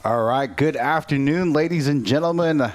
All right, good afternoon, ladies and gentlemen.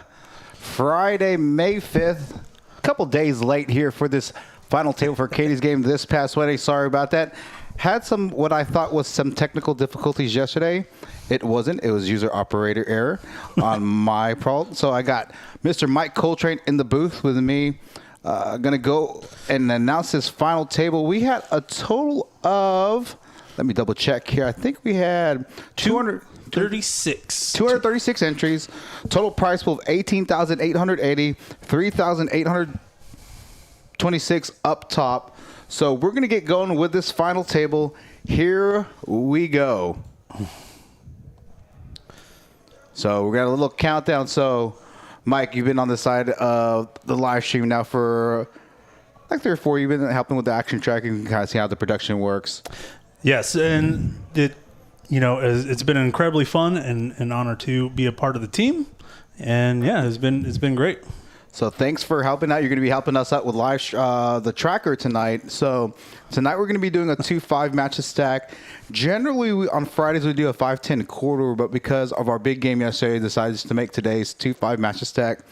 Friday, May 5th, a couple days late here for this final table for Katie's game this past Wednesday. Sorry about that. Had some, what I thought was some technical difficulties yesterday. It wasn't. It was user operator error on my part. So I got Mr. Mike Coltrane in the booth with me. Going to go and announce this final table. We had a total of, let me double check here. I think we had 236 entries. Total prize pool of $18,880, $3,826 up top. So we're going to get going with this final table. Here we go. So we got a little countdown. So, Mike, you've been on the side of the live stream now for like 3 or 4. You've been helping with the action tracking. You can kind of see how the production works. Yes, and it's been incredibly fun and an honor to be a part of the team. And yeah, it's been great. So thanks for helping out. You're going to be helping us out with the tracker tonight. So tonight we're going to be doing a 2-5 matches stack. Generally, on Fridays we do a 5-10 quarter, but because of our big game yesterday, I decided to make today's 2-5 matches stack.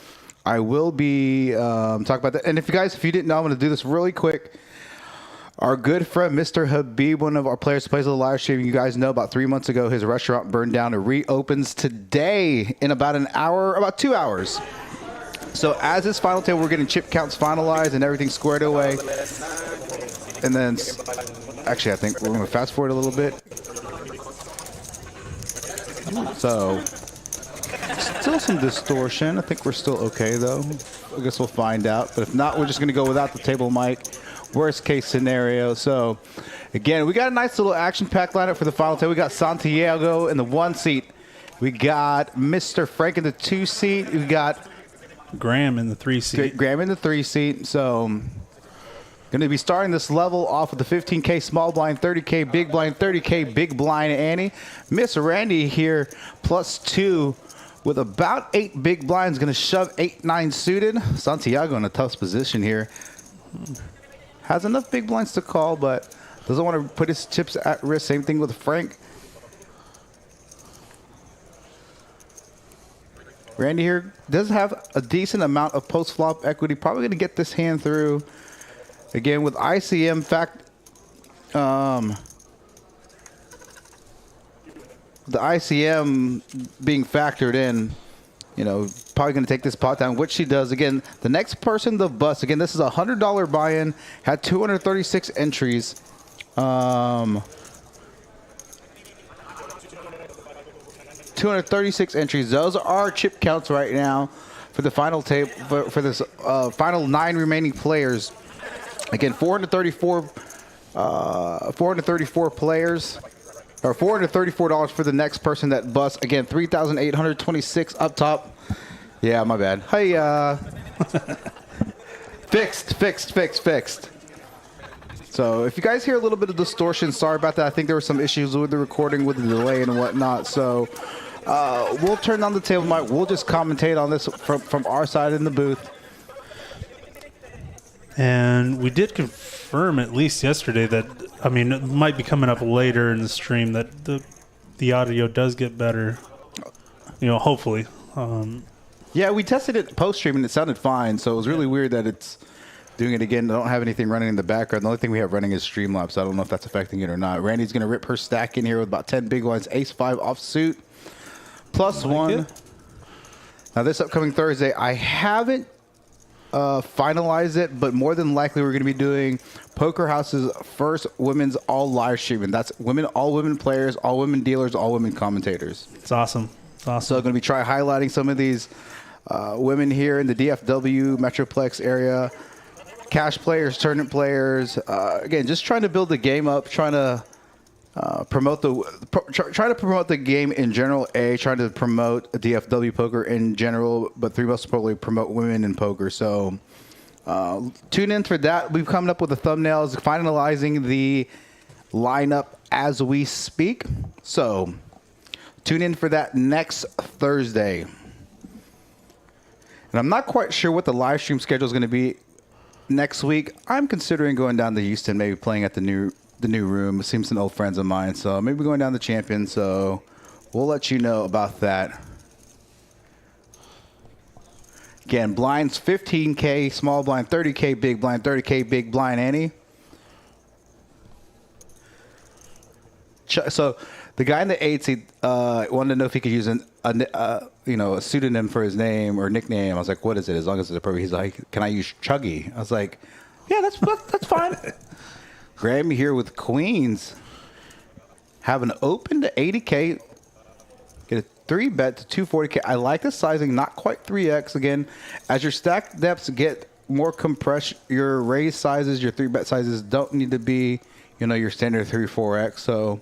I will be talking about that. And if you didn't know, I'm going to do this really quick. Our good friend, Mr. Habib, one of our players who plays on the live stream, you guys know about 3 months ago, his restaurant burned down. It reopens today in about 2 hours. So as this final table, we're getting chip counts finalized and everything squared away. And then, actually, I think we're going to fast forward a little bit. So, still some distortion. I think we're still okay, though. I guess we'll find out. But if not, we're just going to go without the table mic. Worst case scenario. So, again, we got a nice little action-packed lineup for the final table. We got Santiago in the 1 seat. We got Mr. Frank in the 2 seat. We got Graham in the 3 seat. Graham in the 3 seat. So, going to be starting this level off with the 15K small blind, 30K big blind, 30K big blind Annie. Miss Randy here, +2 with about 8 big blinds. Going to shove 8-9 suited. Santiago in a tough position here. Has enough big blinds to call, but doesn't want to put his chips at risk. Same thing with Frank. Randy here does have a decent amount of post-flop equity. Probably going to get this hand through. Again, with ICM the ICM being factored in, probably going to take this pot down, which she does. Again, the next person to bust. Again, this is a $100 buy-in. Had 236 entries. 236 entries. Those are our chip counts right now for the final tape for this final 9 remaining players. Again, 434 players, or $434 for the next person that busts. Again, 3,826 up top. Yeah, my bad. Hey, fixed. So if you guys hear a little bit of distortion, sorry about that. I think there were some issues with the recording with the delay and whatnot. So we'll turn on the table mic. We'll just commentate on this from our side in the booth. And we did confirm at least yesterday that, it might be coming up later in the stream, that the audio does get better, hopefully. Yeah, we tested it post-stream and it sounded fine. So it was really weird that it's doing it again. I don't have anything running in the background. The only thing we have running is Streamlabs. I don't know if that's affecting it or not. Randy's going to rip her stack in here with about 10 big ones. Ace-5 offsuit. +1. Now, this upcoming Thursday, I haven't finalized it, but more than likely we're going to be doing Poker House's first women's all live streaming. That's all women players, all women dealers, all women commentators. It's awesome. So I'm going to be highlighting some of these women here in the DFW Metroplex area. Cash players, tournament players. Again, just trying to build the game up, trying to promote the game in general. Trying to promote DFW poker in general, but most importantly, promote women in poker. So tune in for that. We've come up with the thumbnails, finalizing the lineup as we speak. So tune in for that next Thursday. And I'm not quite sure what the live stream schedule is going to be next week. I'm considering going down to Houston, maybe playing at the new room. It seems some old friends of mine, so maybe going down to Champion. So we'll let you know about that. Again, blinds 15K, small blind 30K, big blind 30K, big blind Annie. So the guy in the 8 seat wanted to know if he could use a pseudonym for his name or nickname. I was like, what is it? As long as it's appropriate. He's like, can I use Chuggy? I was like, yeah, that's fine. Grammy here with Queens. Have an open to 80K. Get a 3-bet to 240K. I like the sizing, not quite 3X. Again, as your stack depths get more compressed, your raise sizes, your 3-bet sizes don't need to be, your standard 3-4X. So,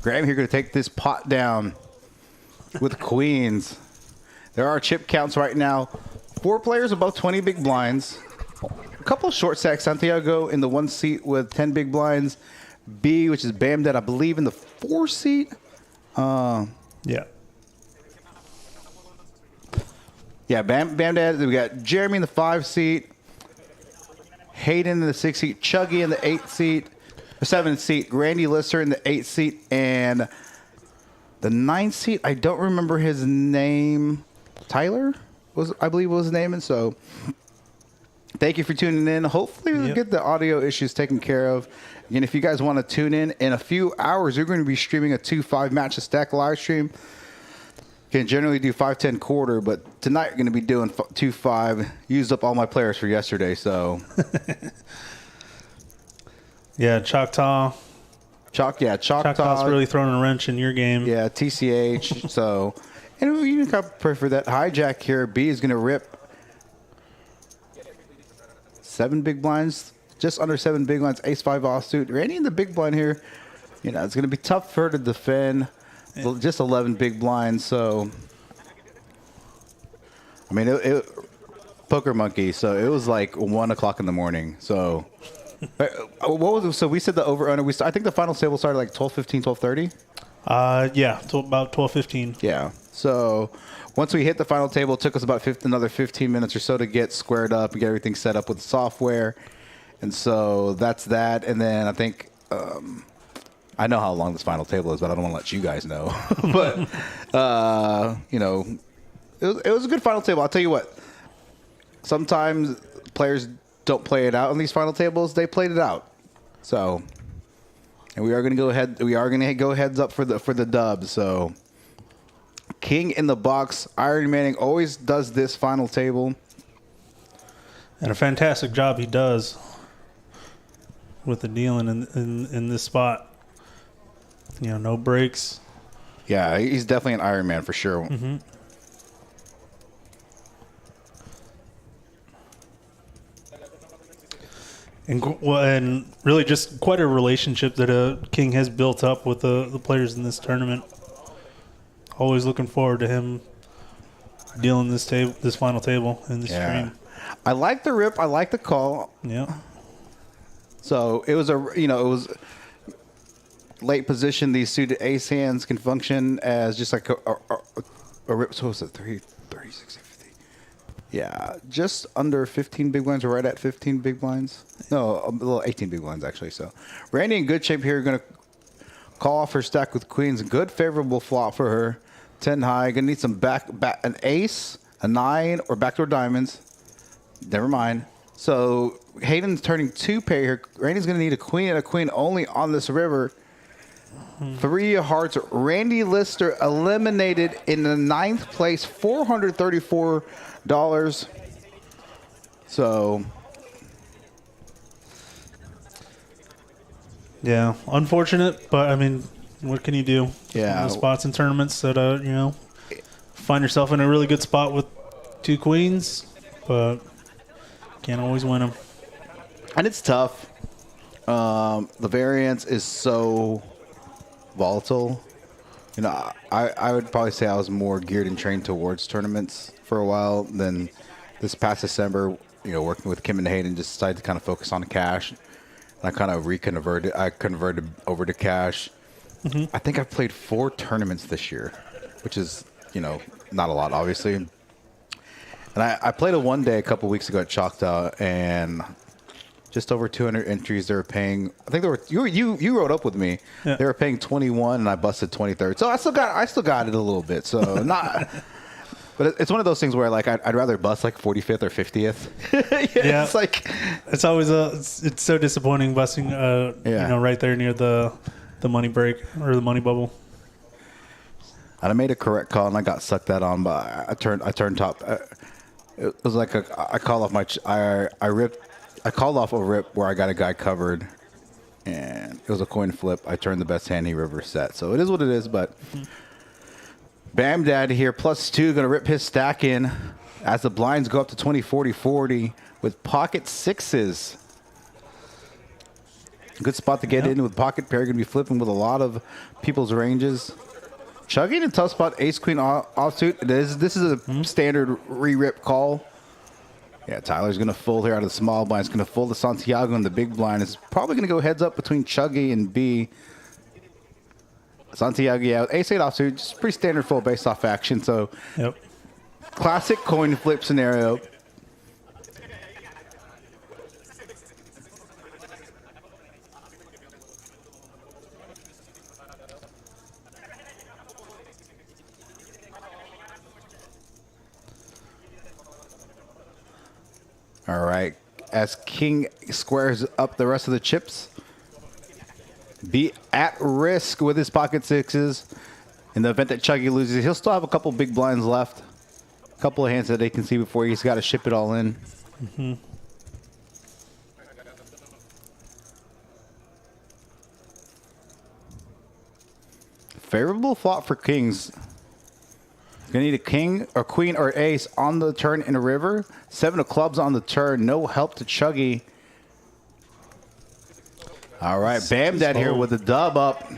Graham here going to take this pot down with Queens. There are chip counts right now. 4 players above 20 big blinds. A couple of short stacks. Santiago in the 1 seat with 10 big blinds. B, which is Bamdad, I believe, in the 4 seat. Yeah. Yeah, Bamdad. We got Jeremy in the 5 seat. Hayden in the 6 seat. Chuggy in the 8 seat. The 7 seat. Randy Lister in the 8 seat. And the 9 seat, I don't remember his name. Tyler, I believe was his name. And so, thank you for tuning in. Hopefully, we'll get the audio issues taken care of. Again, if you guys want to tune in a few hours, you're going to be streaming a 2-5 match of stack live stream. Can generally do 5-10 quarter, but tonight you're going to be doing 2-5. Used up all my players for yesterday, so. Yeah, Choctaw's really throwing a wrench in your game. Yeah, TCH. So, and you can pray for that. Hijack here. B is going to rip 7 big blinds. Just under 7 big blinds, ace-5 offsuit. Randy in the big blind here. It's going to be tough for her to defend. Just 11 big blinds, so. I mean, it poker monkey, so it was like 1 o'clock in the morning. So, what was it? So we said the over-under. I think the final table started like 12:15, 12:30? Yeah, about 12:15. Yeah. So once we hit the final table, it took us about another 15 minutes or so to get squared up and get everything set up with the software. And so that's that. And then I think I know how long this final table is, but I don't want to let you guys know. But, it was a good final table. I'll tell you what. Sometimes players don't play it out on these final tables. They played it out. So, and we are going to go ahead. We are going to go heads up for the dub. So, King in the box. Iron Manning always does this final table. And a fantastic job he does with the dealing in this spot. No breaks. Yeah, he's definitely an Iron Man for sure. Mm-hmm. And really just quite a relationship that King has built up with the players in this tournament. Always looking forward to him dealing this final table in the stream. I like the rip. I like the call. Yeah. So it was it was late position. These suited ace hands can function as just like a rip. So what's it? 30, 60, 50. Yeah, just under 15 big blinds. We're right at 15 big blinds. No, a little 18 big blinds actually. So Randy in good shape here. Going to call off her stack with queens. Good favorable flop for her. 10 high. Going to need some back an ace, a 9, or backdoor diamonds. Never mind. So Hayden's turning 2 pair here. Randy's going to need a queen and a queen only on this river. 3 of hearts. Randy Lister eliminated in the 9th place, $434. So, yeah, unfortunate, but I mean, what can you do? Yeah, the spots in tournaments that find yourself in a really good spot with 2 queens, but can't always win them. And it's tough. The variance is so volatile. I would probably say I was more geared and trained towards tournaments for a while than this past December. Working with Kim and Hayden, just decided to kind of focus on cash. And I kind of converted over to cash. Mm-hmm. I think I've played 4 tournaments this year, which is, not a lot, obviously. And I played a one day a couple weeks ago at Choctaw, and just over 200 entries. They were paying. I think they were. You wrote up with me. Yeah. They were paying 21, and I busted 23rd. So I still got it a little bit. So not. But it's one of those things where like I'd rather bust like 45th or 50th. Yeah. It's like it's always it's so disappointing busting right there near the money break or the money bubble. I made a correct call and I got sucked that on, but I turned top. It was like I called off I called off a rip where I got a guy covered, and it was a coin flip. I turned the best hand, he river set. So it is what it is, but Bam Dad here, +2, going to rip his stack in as the blinds go up to 20, 40, 40 with pocket sixes. Good spot to get in with pocket pair. Going to be flipping with a lot of people's ranges. Chugging in a tough spot, ace queen offsuit. This is a standard re-rip call. Yeah, Tyler's going to fold here out of the small blind. It's going to fold to Santiago in the big blind. It's probably going to go heads up between Chuggy and B. Santiago, yeah, ace-8 offsuit, just pretty standard full base off action. So, yep. Classic coin flip scenario. All right, as King squares up the rest of the chips, be at risk with his pocket sixes. In the event that Chuggy loses, he'll still have a couple big blinds left. A couple of hands that they can see before he's got to ship it all in. Mm-hmm. Favorable flop for kings. Gonna need a king or queen or ace on the turn in a river. 7 of clubs on the turn. No help to Chuggy. All right, Bam Dad here with a dub up.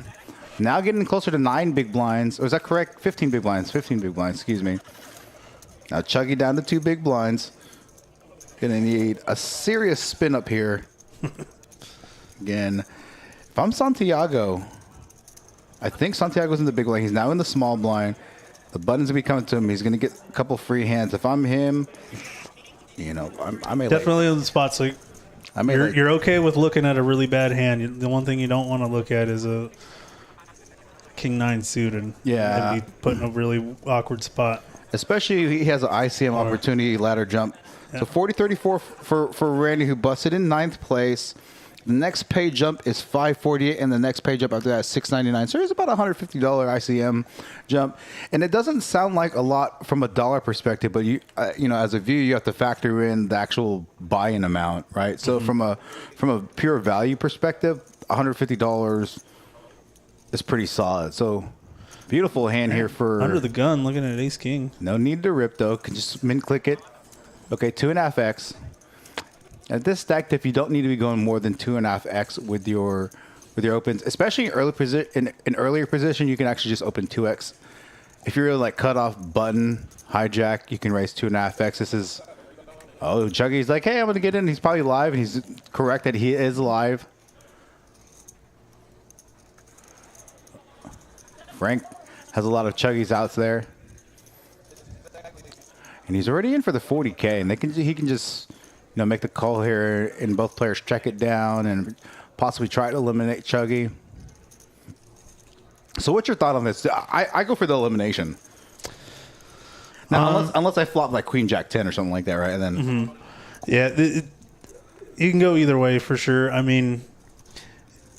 Now getting closer to 9 big blinds. Or is that correct? 15 big blinds. 15 big blinds, excuse me. Now Chuggy down to 2 big blinds. Gonna need a serious spin up here. Again, if I'm Santiago, I think Santiago's in the big blind. He's now in the small blind. The button's gonna be coming to him. He's gonna get a couple free hands. If I'm him, you know, I may definitely in the spots like you're okay with looking at a really bad hand. The one thing you don't want to look at is a King 9 suit and be put in a really awkward spot. Especially if he has an ICM opportunity ladder jump. Yeah. So 40-34 for Randy, who busted in 9th place. The next pay jump is 548, and the next pay jump after that is 699. So there's about a $150 ICM jump, and it doesn't sound like a lot from a dollar perspective, but you know, as a viewer, you have to factor in the actual buy-in amount, right? So from a pure value perspective, $150 is pretty solid. So beautiful hand here for under the gun, looking at Ace King. No need to rip though. Can just min click it. Okay, 2.5x. At this stack, if you don't need to be going more than 2.5x with your opens, especially in earlier position, you can actually just open 2x. If you're like cut off button hijack, you can raise 2.5x. This is Chuggy's like, hey, I'm gonna get in. He's probably live, and he's correct that he is live. Frank has a lot of Chuggy's outs there, and he's already in for the 40K, and he can just make the call here, and both players check it down and possibly try to eliminate Chuggy. So what's your thought on this? I go for the elimination. Now, unless I flop like Queen Jack 10 or something like that, right? And then yeah, you can go either way for sure. I mean,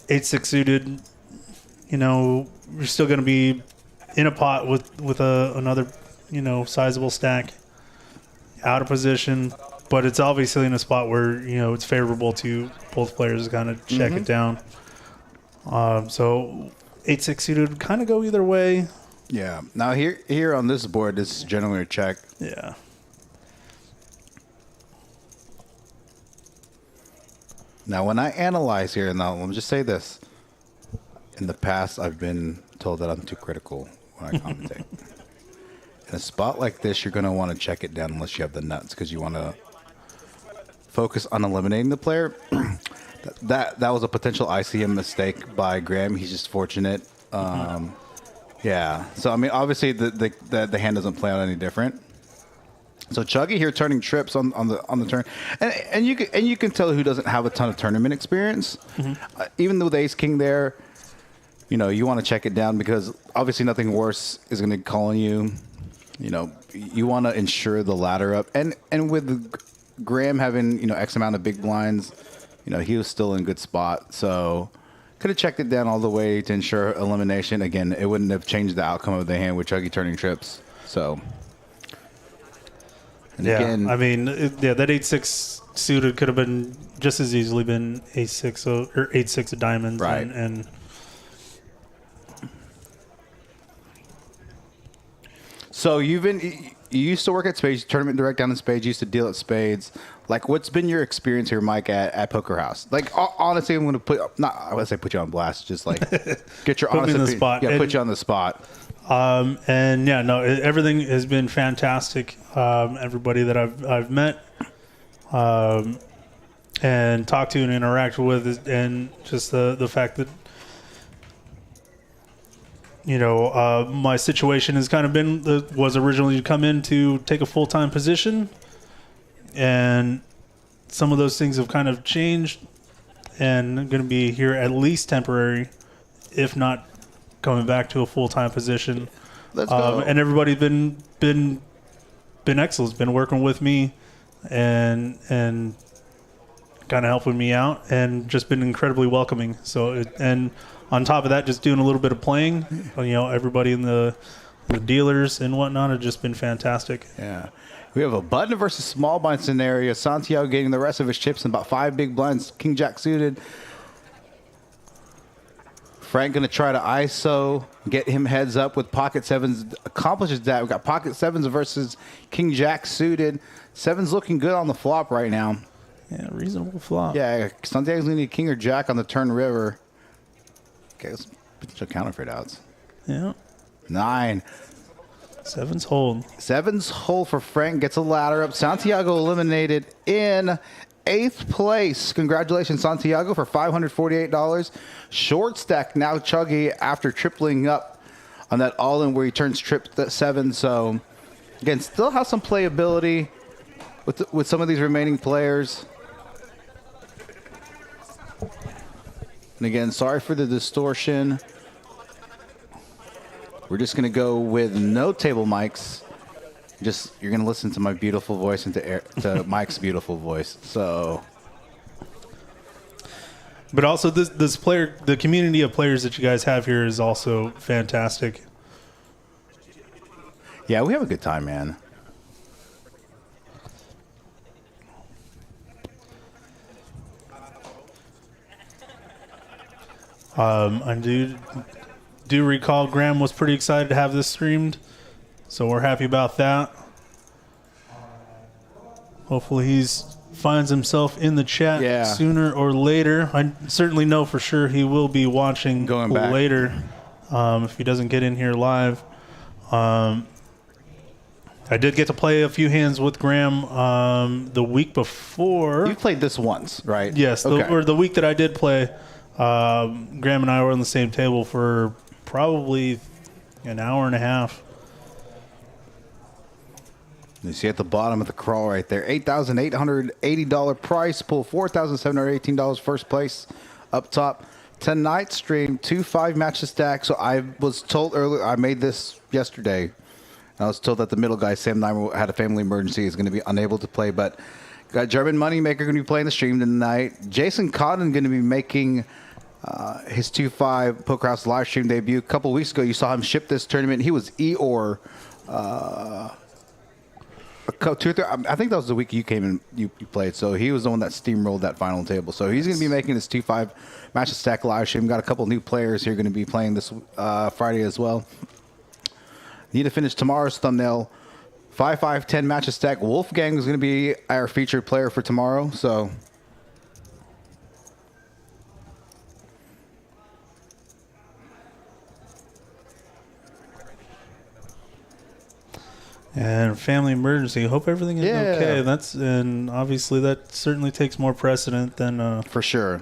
8-6 suited, you're still going to be in a pot with another, sizable stack out of position. But it's obviously in a spot where, it's favorable to both players to kind of check it down. So 8-6 suited kind of go either way. Yeah. Now here on this board, this is generally a check. Yeah. Now when I analyze here, now let me just say this. In the past, I've been told that I'm too critical when I commentate. In a spot like this, you're going to want to check it down unless you have the nuts, because you want to focus on eliminating the player. that was a potential ICM mistake by Graham. He's just fortunate. Yeah. So I mean, obviously the hand doesn't play out any different. So Chuggy here turning trips on the turn, and you can tell who doesn't have a ton of tournament experience. Even though the ace king there, you want to check it down because obviously nothing worse is going to call on you. You want to ensure the ladder up, and with Graham having X amount of big blinds, he was still in good spot. So could have checked it down all the way to ensure elimination. Again, it wouldn't have changed the outcome of the hand with Chuggy turning trips. So. And Yeah, again, I mean, that 8-6 suited could have been just as easily been ace-6 or 8-6 of diamonds, right? And so you used to work at Spades, tournament direct down in Spades. You used to deal at Spades. Like, what's been your experience here, Mike, at Poker House? Like, honestly, I'm going to I would say put you on blast. Just like get your honest opinion. Spot. Yeah, put you on the spot. Everything has been fantastic. Everybody that I've met, and talked to and interacted with, and just the fact that my situation has kind of been was originally to come in to take a full-time position, and some of those things have kind of changed, and I'm going to be here at least temporary, if not coming back to a full-time position. Let's go. And everybody's been excellent. It's been working with me and kind of helping me out, and just been incredibly welcoming. So and on top of that, just doing a little bit of playing. Everybody in the dealers and whatnot have just been fantastic. Yeah. We have a button versus small blind scenario. Santiago getting the rest of his chips in about 5 big blinds. King Jack suited. Frank going to try to ISO, get him heads up with pocket sevens. Accomplishes that. We've got pocket sevens versus King Jack suited. Sevens looking good on the flop right now. Yeah, reasonable flop. Yeah, Santiago's going to need King or Jack on the turn river. Okay, let's potential counterfeit outs. Yeah. 9. Sevens hold. Sevens hold for Frank. Gets a ladder up. Santiago eliminated in 8th place. Congratulations, Santiago, for $548. Short stack now Chuggy after tripling up on that all-in where he turns trip 7. So, again, still has some playability with some of these remaining players. And again, sorry for the distortion. We're just going to go with no table mics. You're going to listen to my beautiful voice and to Mike's beautiful voice. So, but also this player, the community of players that you guys have here is also fantastic. Yeah, we have a good time, man. I do recall Graham was pretty excited to have this streamed, so we're happy about that. Hopefully he finds himself in the chat sooner or later. I certainly know for sure he will be watching going back later if he doesn't get in here live. I did get to play a few hands with Graham the week before. You played this once, right? Yes, okay. the week that I did play. Graham and I were on the same table for probably an hour and a half. You see at the bottom of the crawl right there, $8,880 price pool, $4,718 first place up top. Tonight's stream, 2-5 matches stack. So I was told earlier, I made this yesterday. I was told that the middle guy, Sam Nymer, had a family emergency, is going to be unable to play. But got German Moneymaker going to be playing the stream tonight. Jason Cotton going to be making his 2-5 Poker House live stream debut. A couple weeks ago, you saw him ship this tournament. He was Eeyore. I think that was the week you came in, you played. So he was the one that steamrolled that final table. So he's going to be making his 2-5 match stack live stream. Got a couple new players here going to be playing this Friday as well. Need to finish tomorrow's thumbnail. 5-5-10 match stack. Wolfgang is going to be our featured player for tomorrow. So. And family emergency. Hope everything is okay. And obviously that certainly takes more precedent than for sure.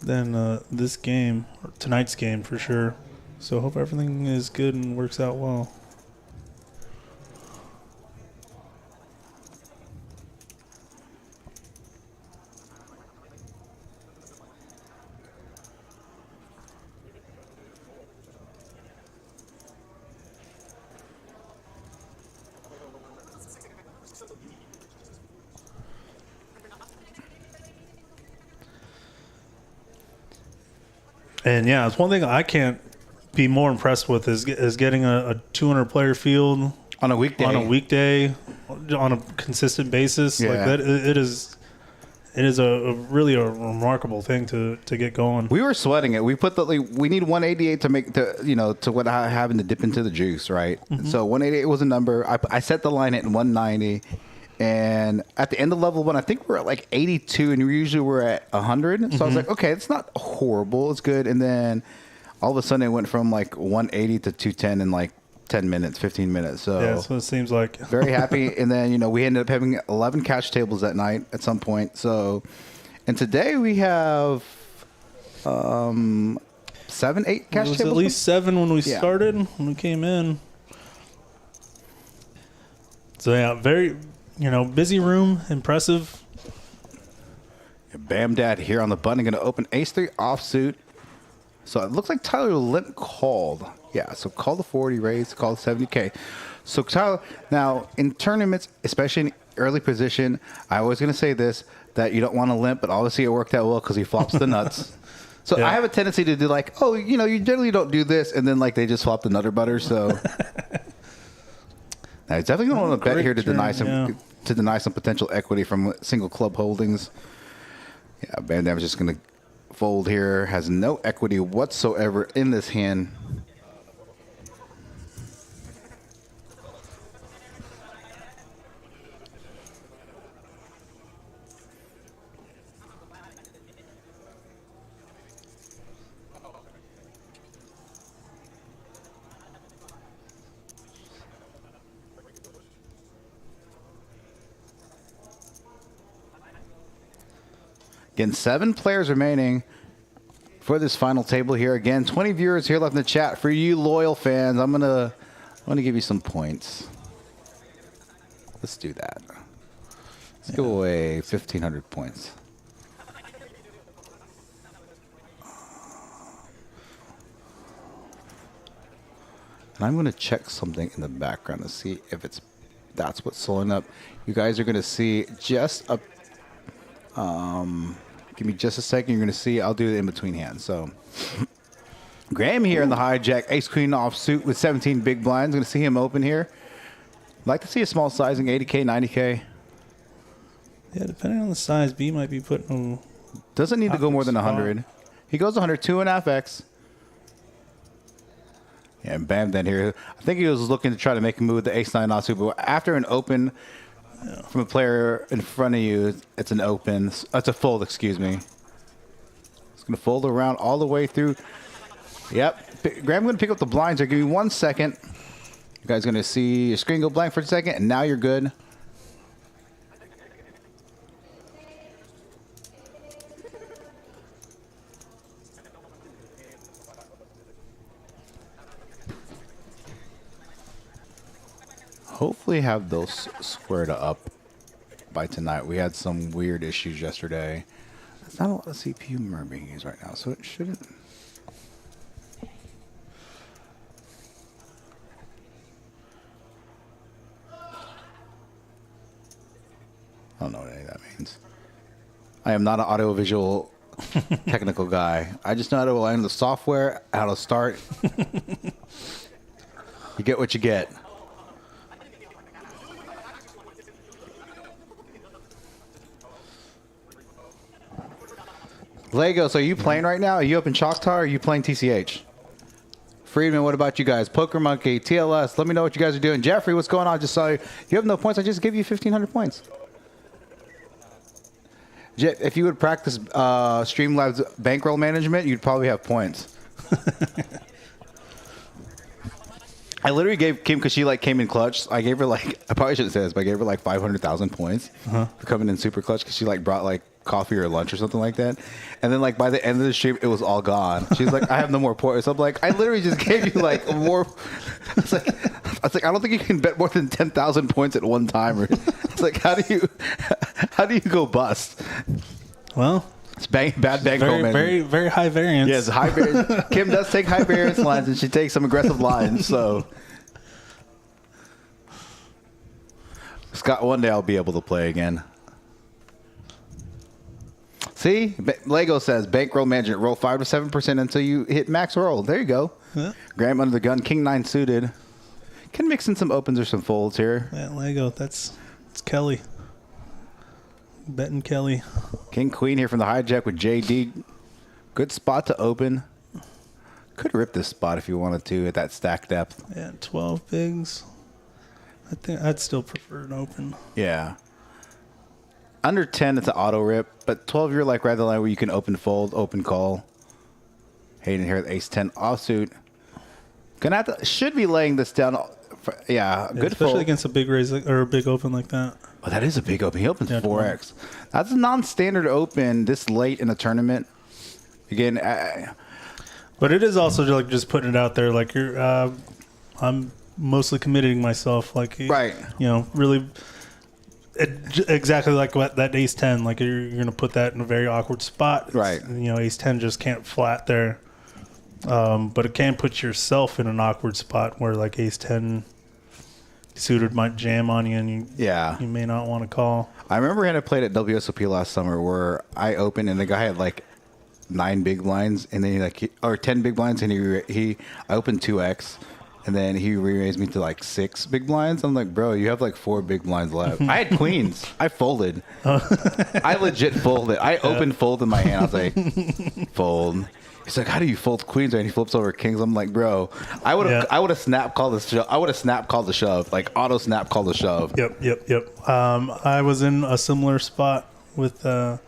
Than this game, or tonight's game for sure. So hope everything is good and works out well. And yeah, it's one thing I can't be more impressed with is getting a 200 player field on a weekday, on a consistent basis. Yeah. Like that, it is a really a remarkable thing to get going. We were sweating it. We put we need 188 to make to what I having to dip into the juice, right? So 188 was a number. I set the line at 190, and at the end of level 1, I think we're at like 82, and usually we're at 100. So I was like, okay, it's not horrible. It's good. And then all of a sudden it went from like 180 to 210 in like 10 minutes, 15 minutes. So yeah, so it seems like very happy. And then, we ended up having 11 cash tables that night at some point. So, and today we have 7, 8 cash it was tables. at least 7 when we started, when we came in. So yeah, very, busy room, impressive. Bam Dad here on the button, going to open ace-3 offsuit. So it looks like Tyler Limp called. Yeah, so call the 40 raise, call the 70K. So Tyler, now in tournaments, especially in early position, I was going to say this, that you don't want to limp, but obviously it worked out well because he flops the nuts. So I have a tendency to do like, you generally don't do this, and then like they just flop the nutter butter. So now he's definitely going to want to bet here to deny some potential equity from single club holdings. Yeah, Bam Dam is just going to fold here. Has no equity whatsoever in this hand. Again, 7 players remaining for this final table here. Again, 20 viewers here left in the chat. For you loyal fans, I'm gonna give you some points. Let's do that. Let's give away 1,500 points. And I'm gonna check something in the background to see if that's what's slowing up. You guys are gonna see just a give me just a second. You're going to see. I'll do it in between hands. So, Graham here in the hijack. Ace-Queen offsuit with 17 big blinds. Going to see him open here. Like to see a small sizing, 80K, 90K. Yeah, depending on the size, B might be putting him. Doesn't need to go more than 100. He goes 100, 2.5x. Yeah, and Bam then here. I think he was looking to try to make a move with the ace-9 offsuit, but after an open from a player in front of you, it's an open. It's a fold, excuse me. It's going to fold around all the way through. Yep. Graham, I'm going to pick up the blinds here. Give me 1 second. You guys going to see your screen go blank for a second, and now you're good. Hopefully have those squared up by tonight. We had some weird issues yesterday. There's not a lot of CPU memory being used right now, so it shouldn't. I don't know what any of that means. I am not an audiovisual technical guy. I just know how to learn the software, how to start. You get what you get. Legos, are you playing right now? Are you up in Choctaw or are you playing TCH? Friedman, what about you guys? Poker Monkey, TLS, let me know what you guys are doing. Jeffrey, what's going on? I just saw you. You have no points. I just gave you 1,500 points. If you would practice Streamlabs bankroll management, you'd probably have points. I literally gave Kim, because she came in clutch. I gave her I probably shouldn't say this, but I gave her 500,000 points for coming in super clutch because she brought coffee or lunch or something like that. And then by the end of the stream, it was all gone. She's like, I have no more points. I'm like, I literally just gave you more. I was like, I don't think you can bet more than 10,000 points at one time. It's like, how do you go bust? Well, it's bad bankroll management. Very, very high variance. Yes, high variance. Kim does take high variance lines, and she takes some aggressive lines. So, Scott, one day I'll be able to play again. See, Lego says bankroll management. Roll 5 to 7% until you hit max roll. There you go. Yeah. Graham under the gun. King 9 suited. Can mix in some opens or some folds here. Yeah, Lego. It's Kelly. Betting Kelly. King Queen here from the hijack with JD. Good spot to open. Could rip this spot if you wanted to at that stack depth. Yeah, 12 bigs. I think I'd still prefer an open. Yeah. Under 10, it's an auto rip, but 12, you're like rather line where you can open fold, open call. Hayden here with ace 10 offsuit. Gonna have to, should be laying this down. Yeah, good especially fold. against a big raise or a big open like that. Oh, that is a big open. He opens Yeah, 4x. That's a non-standard open this late in a tournament. Again, But it is also like just putting it out there. Like I'm mostly committing myself. Like right. Really. Exactly like what that ace 10, like you're going to put that in a very awkward spot. Right. Ace 10 just can't flat there. But it can put yourself in an awkward spot where like ace 10 suited might jam on you and you may not want to call. I remember when I played at WSOP last summer where I opened and the guy had like 9 big blinds and then or 10 big blinds and I opened 2x. And then he re-raised me to like 6 big blinds. I'm like, bro, you have like 4 big blinds left. I had queens. I folded. I legit folded. I opened fold in my hand. I was like, fold. He's like, how do you fold queens? And he flips over kings. I'm like, bro, I would have snap called the shove. I would have snap called the shove, like auto snap called the shove. Yep. I was in a similar spot with one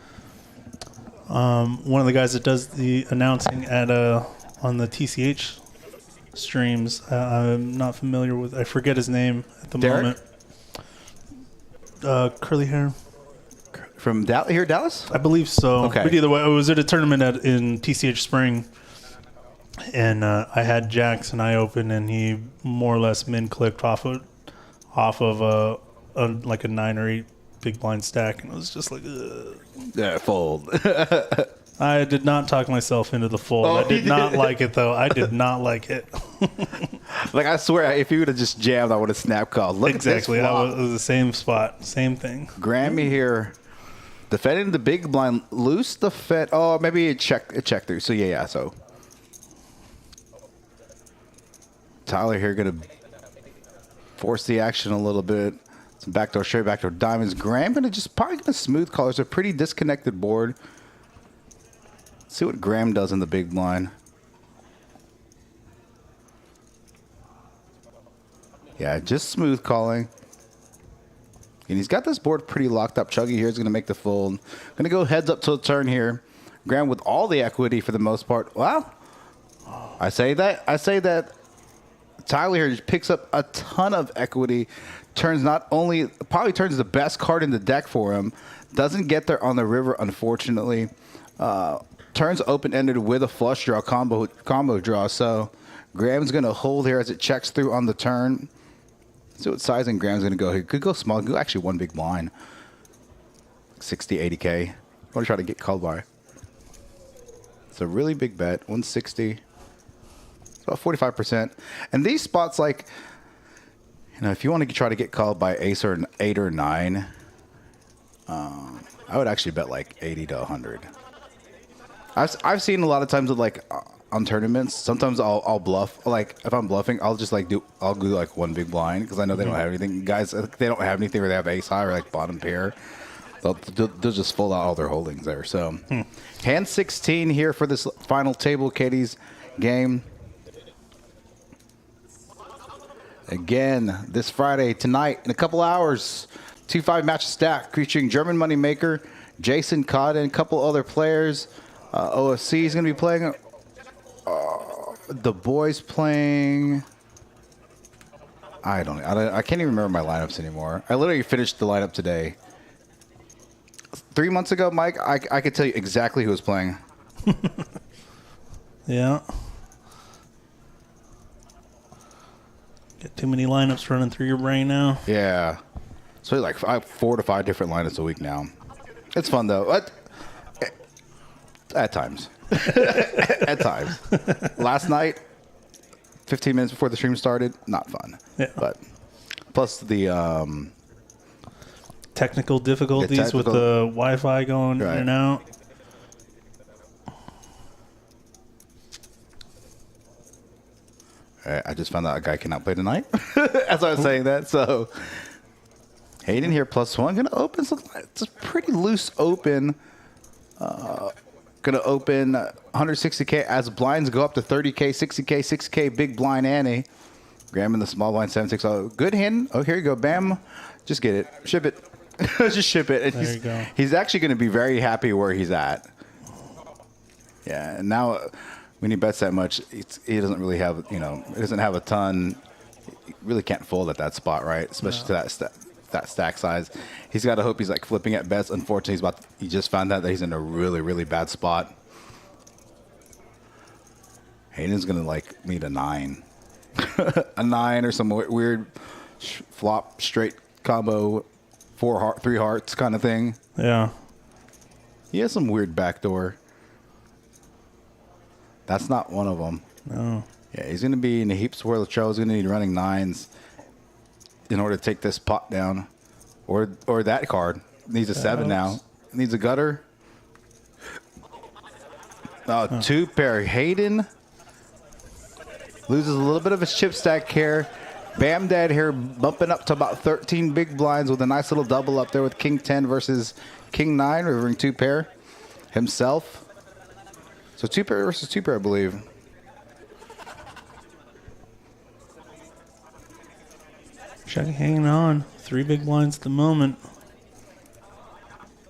of the guys that does the announcing at on the TCH streams. I'm not familiar with. I forget his name at the Derek? moment. Curly hair. From here, Dallas? I believe so. Okay. But either way, I was at a tournament in TCH Spring, and I had jacks, and I opened, and he more or less min clicked off of like a 9 or 8 big blind stack, and it was just like, ugh. Yeah, fold. I did not talk myself into the fold. I did not like it, though. I did not like it. Like, I swear, if you would have just jammed, I would have snap called. Look Exactly. at this flop. It was the same spot. Same thing. Grammy here. Defending the big blind. Loose the Fed. Oh, maybe it check through. So, yeah. So, Tyler here going to force the action a little bit. Some backdoor straight, backdoor diamonds. Graham going to just probably going to smooth call. It's a pretty disconnected board. See what Graham does in the big blind. Yeah, just smooth calling. And he's got this board pretty locked up. Chuggy here is going to make the fold. Going to go heads up to the turn here. Graham with all the equity for the most part. Wow. I say that Tyler here just picks up a ton of equity. Probably turns the best card in the deck for him. Doesn't get there on the river, unfortunately. Turns open-ended with a flush draw, combo draw. So Graham's going to hold here as it checks through on the turn. See what sizing Graham's going to go here. Could go small. Could go actually one big blind. 60, 80K. I want to try to get called by. It's a really big bet. 160. It's about 45%. And these spots, like, if you want to try to get called by ace or 8 or 9, I would actually bet like 80 to 100. I've seen a lot of times with like on tournaments. Sometimes I'll bluff. Like if I'm bluffing, I'll just like do like one big blind because I know they don't have anything. Guys, they don't have anything where they have ace high or like bottom pair. They'll just fold out all their holdings there. So hand 16 here for this final table Katie's game. Again, this Friday tonight in a couple hours, 2-5 match stack featuring German Moneymaker, Jason Codd, and a couple other players. OFC is going to be playing. The boys playing. I can't even remember my lineups anymore. I literally finished the lineup today. 3 months ago, Mike, I could tell you exactly who was playing. Yeah. Get too many lineups running through your brain now. Yeah. So like 4 to 5 different lineups a week now. It's fun though. At times. At times. Last night, 15 minutes before the stream started, not fun. Yeah. But plus the technical difficulties with the Wi-Fi going in and out. I just found out a guy cannot play tonight as I was saying that. So Hayden here +1. Going to open some. It's a pretty loose open. Going to open 160K as blinds go up to 30K, 60K, 6K, big blind Annie. Graham in the small blind 7-6. Oh, good hand. Oh, here you go. Bam. Just get it. Ship it. Just ship it. And There you go. He's actually going to be very happy where he's at. Yeah. And now when he bets that much, he doesn't really have, he doesn't have a ton. He really can't fold at that spot, right? Especially to that stack size. He's got to hope he's like flipping at bets. Unfortunately, he just found out that he's in a really, really bad spot. Hayden's going to like need a 9. A 9 or some weird flop straight combo, 3 hearts kind of thing. Yeah. He has some weird backdoor. That's not one of them. No. Yeah, he's going to be in a heaps worth of trouble. He's going to need running 9s in order to take this pot down. Or that card. Needs a 7 now. Needs a gutter. 2 pair. Hayden loses a little bit of his chip stack here. Bam Dad here bumping up to about 13 big blinds with a nice little double up there with King 10 versus King 9, rivering 2 pair himself. So 2 pair versus 2 pair, I believe. Shaggy hanging on. 3 big blinds at the moment.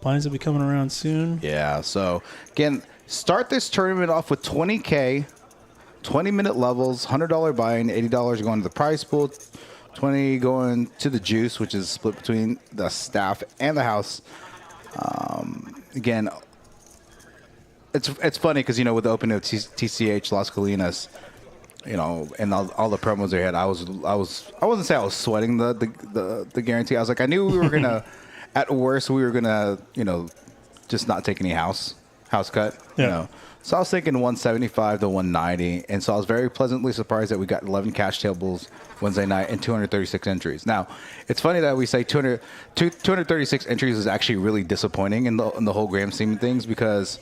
Blinds will be coming around soon. Yeah, so again, start this tournament off with 20K, 20-minute levels, $100 buy-in, $80 going to the prize pool, 20 going to the juice, which is split between the staff and the house. Again, it's funny because with the opening of TCH Las Colinas, and all the promos they had, I wasn't saying I was sweating the guarantee. I was like, I knew we were gonna, at worst, we were gonna, just not take any house cut. Yeah. So I was thinking 175 to 190, and so I was very pleasantly surprised that we got 11 cash tables Wednesday night and 236 entries. Now, it's funny that we say 236 entries is actually really disappointing in the whole grand scheme of things because.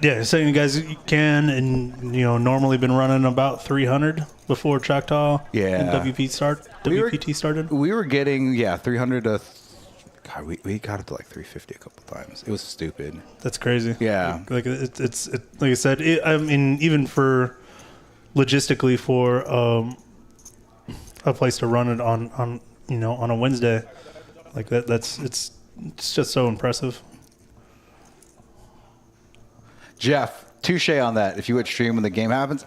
Yeah, saying you guys can and normally been running about 300 before Choctaw and WPT started. We were getting 300 to. God, we got it to like 350 a couple times. It was stupid. That's crazy. Yeah, like it's like I said. I mean, even for logistically for a place to run it on on a Wednesday, like that's it's just so impressive. Jeff, touche on that. If you would stream when the game happens.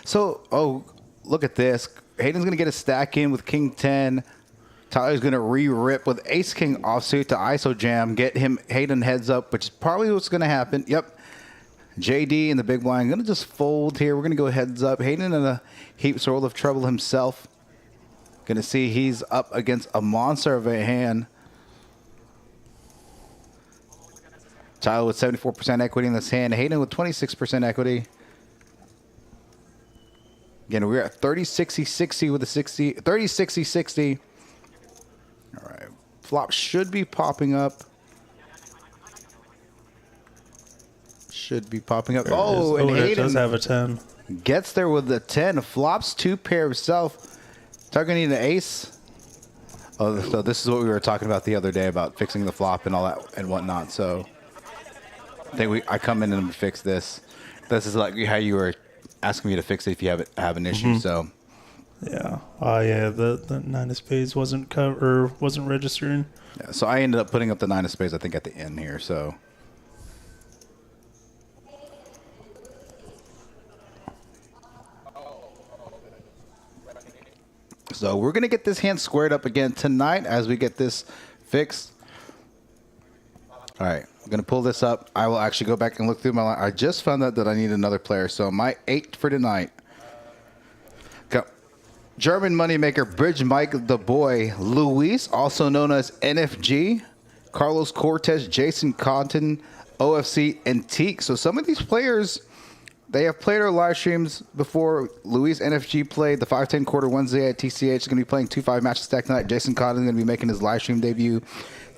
So, look at this. Hayden's going to get a stack in with King 10. Tyler's going to re-rip with Ace King offsuit to ISO jam. Get Hayden heads up, which is probably what's going to happen. Yep. JD in the big blind. Going to just fold here. We're going to go heads up. Hayden in a heaps world of trouble himself. Going to see he's up against a monster of a hand. Tyler with 74% equity in this hand. Hayden with 26% equity. Again, we're at 30, 60, 60 with a 60. 30, 60, 60. All right. Flop should be popping up. Should be popping up. Oh, and it Hayden does have a 10. Gets there with the 10. Flops 2 pair himself. Tyler need an ace. Oh, so this is what we were talking about the other day about fixing the flop and all that and whatnot. So I come in and fix this. This is like how you were asking me to fix it if you have an issue. So yeah, the 9 of spades wasn't registering. Yeah, so I ended up putting up the 9 of spades I think at the end here. So we're gonna get this hand squared up again tonight as we get this fixed. All right, I'm going to pull this up. I will actually go back and look through my line. I just found out that I need another player. So my 8 for tonight. Go. German moneymaker, Bridge Mike the Boy, Luis, also known as NFG, Carlos Cortez, Jason Cotton, OFC, and Teak. So some of these players, they have played our live streams before. Luis NFG played the 5-10 quarter Wednesday at TCH. He's going to be playing 2-5 matches stack tonight. Jason Cotton is going to be making his live stream debut.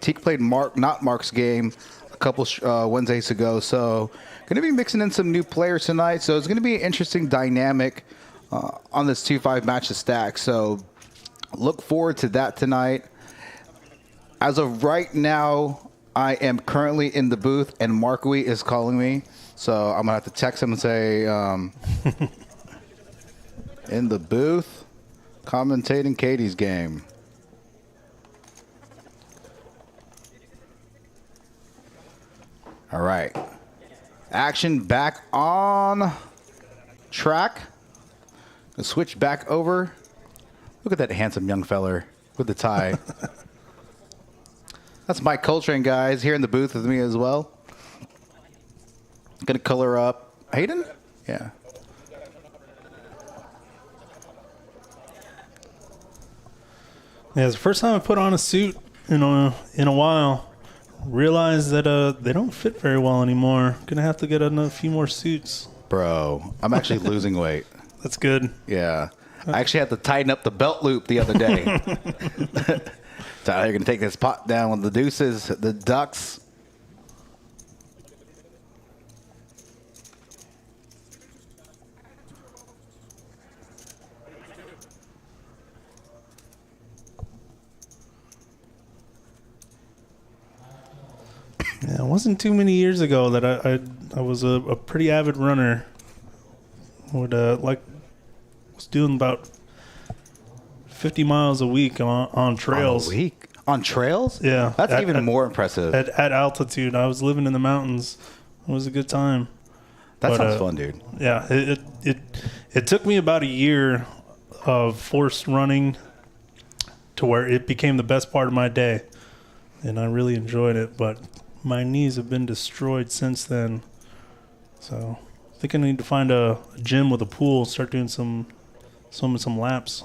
Teak played not Mark's game couple Wednesdays ago. So going to be mixing in some new players tonight. So it's going to be an interesting dynamic on this 2-5 match of stack. So look forward to that tonight. As of right now, I am currently in the booth, and Markui is calling me. So I'm going to have to text him and say, in the booth, commentating Katie's game. All right. Action back on track. Let's switch back over. Look at that handsome young feller with the tie. That's Mike Coltrane, guys, here in the booth with me as well. Gonna color up Hayden? Yeah. Yeah, it's the first time I put on a suit in a while. Realized that they don't fit very well anymore. Gonna have to get a few more suits. Bro, I'm actually losing weight. That's good. Yeah. I actually had to tighten up the belt loop the other day. So you're going to take this pot down with the deuces, the ducks. Yeah, it wasn't too many years ago that I was a pretty avid runner. Was doing about 50 miles a week on trails. A week? On trails? Yeah. That's even more impressive. At altitude. I was living in the mountains. It was a good time. That sounds fun, dude. Yeah. It took me about a year of forced running to where it became the best part of my day. And I really enjoyed it. But my knees have been destroyed since then. So I think I need to find a gym with a pool, start doing some laps.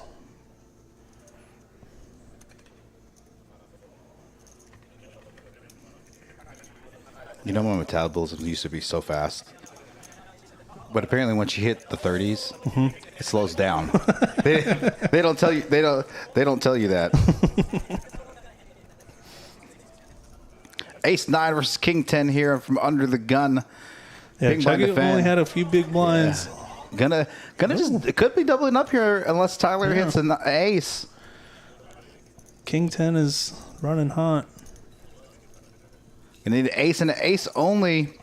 You know, my metabolism used to be so fast. But apparently once you hit the 30s, it slows down. they don't tell you they don't tell you that. Ace 9 versus King 10 here from under the gun. Yeah, Chucky only had a few big blinds. Yeah. Gonna just, it could be doubling up here unless Tyler hits an ace. King 10 is running hot. You need an ace and an ace only.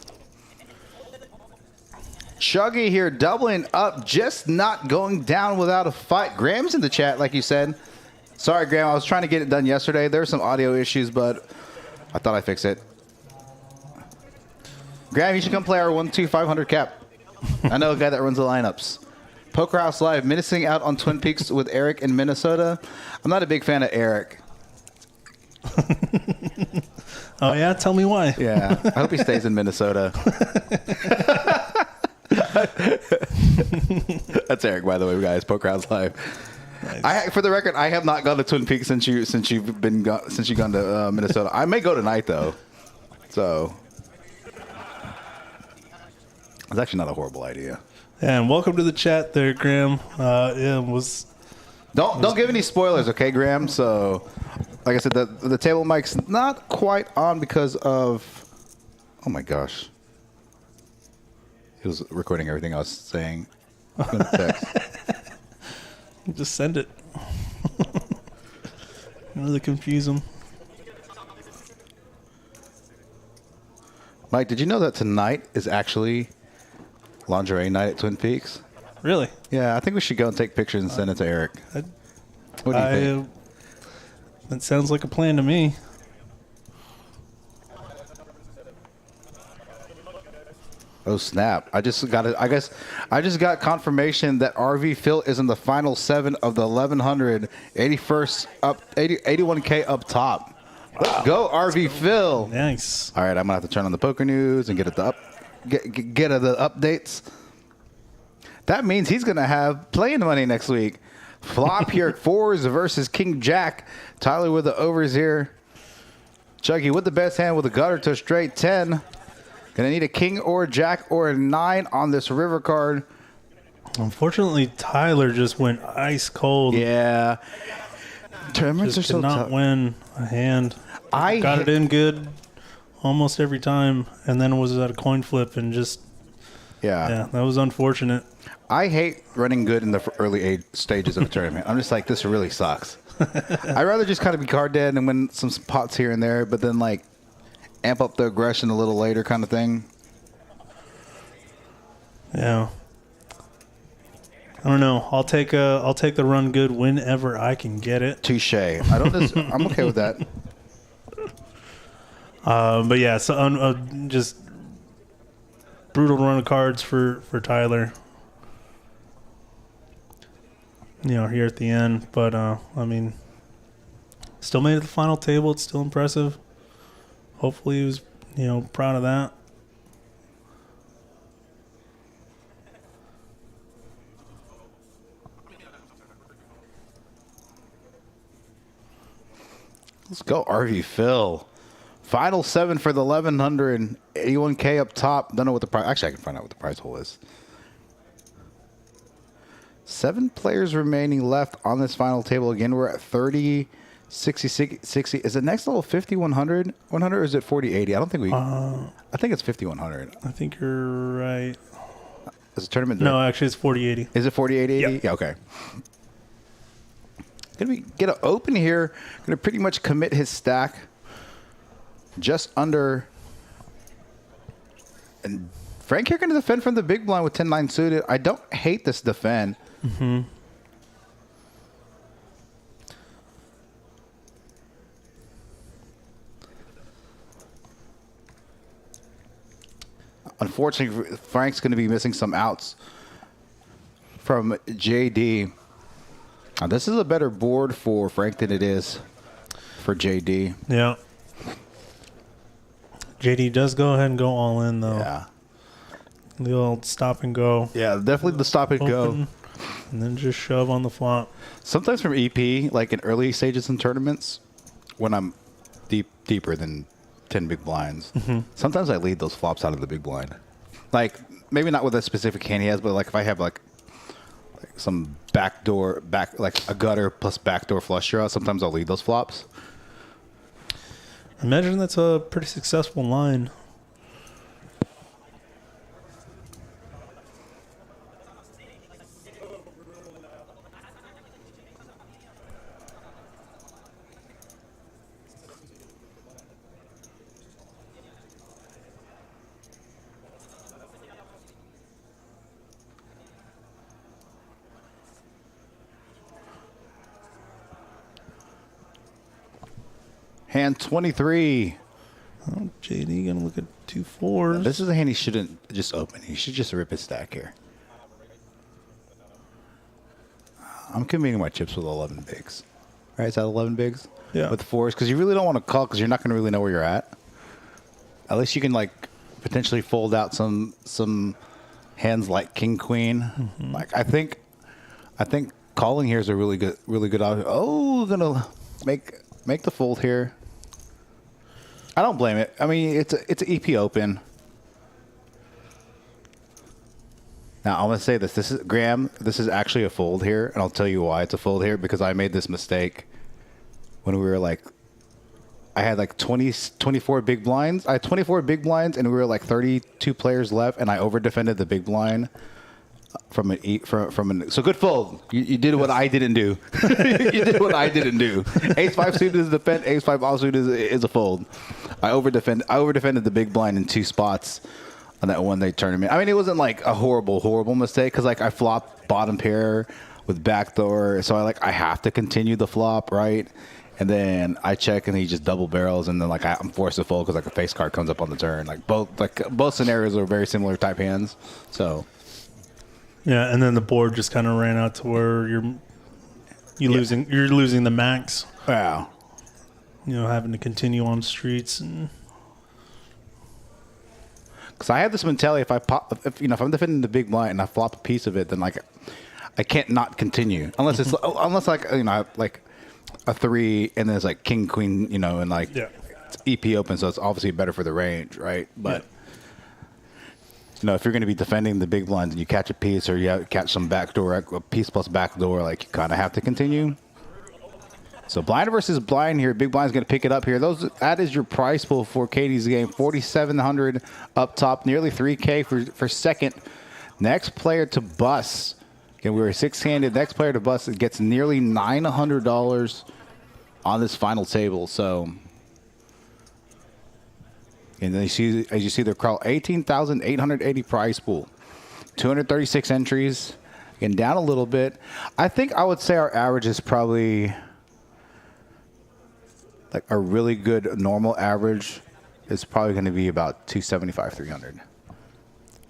Chuggy here doubling up, just not going down without a fight. Graham's in the chat, like you said. Sorry, Graham, I was trying to get it done yesterday. There were some audio issues, but I thought I'd fix it. Graham, you should come play our 1-2-500 cap. I know a guy that runs the lineups. Poker House Live, missing out on Twin Peaks with Eric in Minnesota. I'm not a big fan of Eric. Oh, yeah? Tell me why. Yeah, I hope he stays in Minnesota. That's Eric, by the way, guys. Poker House Live. Nice. For the record, I have not gone to Twin Peaks since you've gone to Minnesota. I may go tonight though, so it's actually not a horrible idea. And welcome to the chat, there, Graham. Don't give any spoilers, okay, Graham? So, like I said, the table mic's not quite on because of. Oh my gosh. He was recording everything I was saying. I'm gonna text. Just send it. Really confuse them. Mike, did you know that tonight is actually lingerie night at Twin Peaks? Really? Yeah, I think we should go and take pictures and send it to Eric. What do you think? That sounds like a plan to me. Oh snap! I just got confirmation that RV Phil is in the final 7 of the 1100, 81st up, 81K up top. Let's go, RV Phil. Nice. All right, I'm gonna have to turn on the poker news and get the updates. That means he's gonna have playing money next week. Flop here, 4s versus King Jack. Tyler with the overs here. Chucky with the best hand with a gutter to a straight 10. Gonna need a king or a jack or a 9 on this river card. Unfortunately, Tyler just went ice cold. Yeah. Tournaments Just are so did not tough. win a hand. Got it in good almost every time, and then was at a coin flip and just yeah, that was unfortunate. I hate running good in the early stages of a tournament. I'm just like, this really sucks. I'd rather just kind of be card dead and win some pots here and there, but then like amp up the aggression a little later kind of thing. Yeah. I don't know. I'll take the run good whenever I can get it. Touche. I'm okay with that. But yeah, so just brutal run of cards for Tyler. Here at the end, but I mean, still made it to the final table. It's still impressive. Hopefully, he was proud of that. Let's go, RV Phil. Final 7 for the 1181K up top. Don't know what the prize. Actually, I can find out what the prize hole is. 7 players remaining left on this final table. Again, we're at 30, 60, 60. Is it next level 50, 100, 100, or is it 40, 80? I don't think I think it's 50, 100. I think you're right. Is it tournament? No, actually, it's 40, 80. Is it 40, 80? Yep. Yeah, okay. Get an open here. Gonna pretty much commit his stack just under. And Frank here gonna defend from the big blind with 10-9 suited. I don't hate this defend. Mm-hmm. Unfortunately, Frank's going to be missing some outs from JD. Now, this is a better board for Frank than it is for JD. Yeah. JD does go ahead and go all in, though. Yeah. The old stop and go. Yeah, definitely the stop and go. And then just shove on the flop. Sometimes from EP, like in early stages in tournaments, when I'm deeper than 10 big blinds, sometimes I lead those flops out of the big blind. Like, maybe not with a specific hand he has, but like if I have like some back like a gutter plus backdoor flush draw, sometimes I'll lead those flops. Imagine that's a pretty successful line. Hand 23. Oh, JD gonna look at 2 4s. This is a hand he shouldn't just open. He should just rip his stack here. I'm committing my chips with 11 bigs. Right? Is that 11 bigs? Yeah. With 4s, because you really don't want to call because you're not going to really know where you're at. At least you can like potentially fold out some hands like King Queen. Like I think calling here is a really good option. Oh, gonna make the fold here. I don't blame it. I mean, it's an EP open. Now, I'm going to say this. This is Graham. This is actually a fold here, and I'll tell you why it's a fold here, because I made this mistake when we were like, I had like 24 big blinds. I had 24 big blinds, and we were like 32 players left, and I over defended the big blind so good fold. You did what I didn't do. You did what I didn't do. Ace 5 suited is a defend. Ace 5 offsuit is a fold. I over defended the big blind in 2 spots on that one-day tournament. I mean, it wasn't like a horrible mistake because like I flopped bottom pair with backdoor, so I have to continue the flop, right? And then I check and he just double barrels, and then like I'm forced to fold because like a face card comes up on the turn. Like both scenarios are very similar type hands. So yeah, and then the board just kind of ran out to where you're losing the max. yeah. Having to continue on streets and. Because I have this mentality: if I'm defending the big blind and I flop a piece of it, then like I can't not continue unless it's like a 3 and then it's like king queen, and like it's EP open, so it's obviously better for the range, right? But if you're going to be defending the big blinds and you catch a piece or you catch some backdoor, a piece plus backdoor, like you kind of have to continue. So blind versus blind here. Big blind's going to pick it up here. That is your price pool for Katie's game. 4,700 up top, nearly 3K for second. Next player to bust. Again, we were six-handed. Next player to bust gets nearly $900 on this final table. So, and then as you see the crawl, 18,880 prize pool, 236 entries, and down a little bit. I think I would say our average is probably like a really good normal average is probably going to be about 275, 300.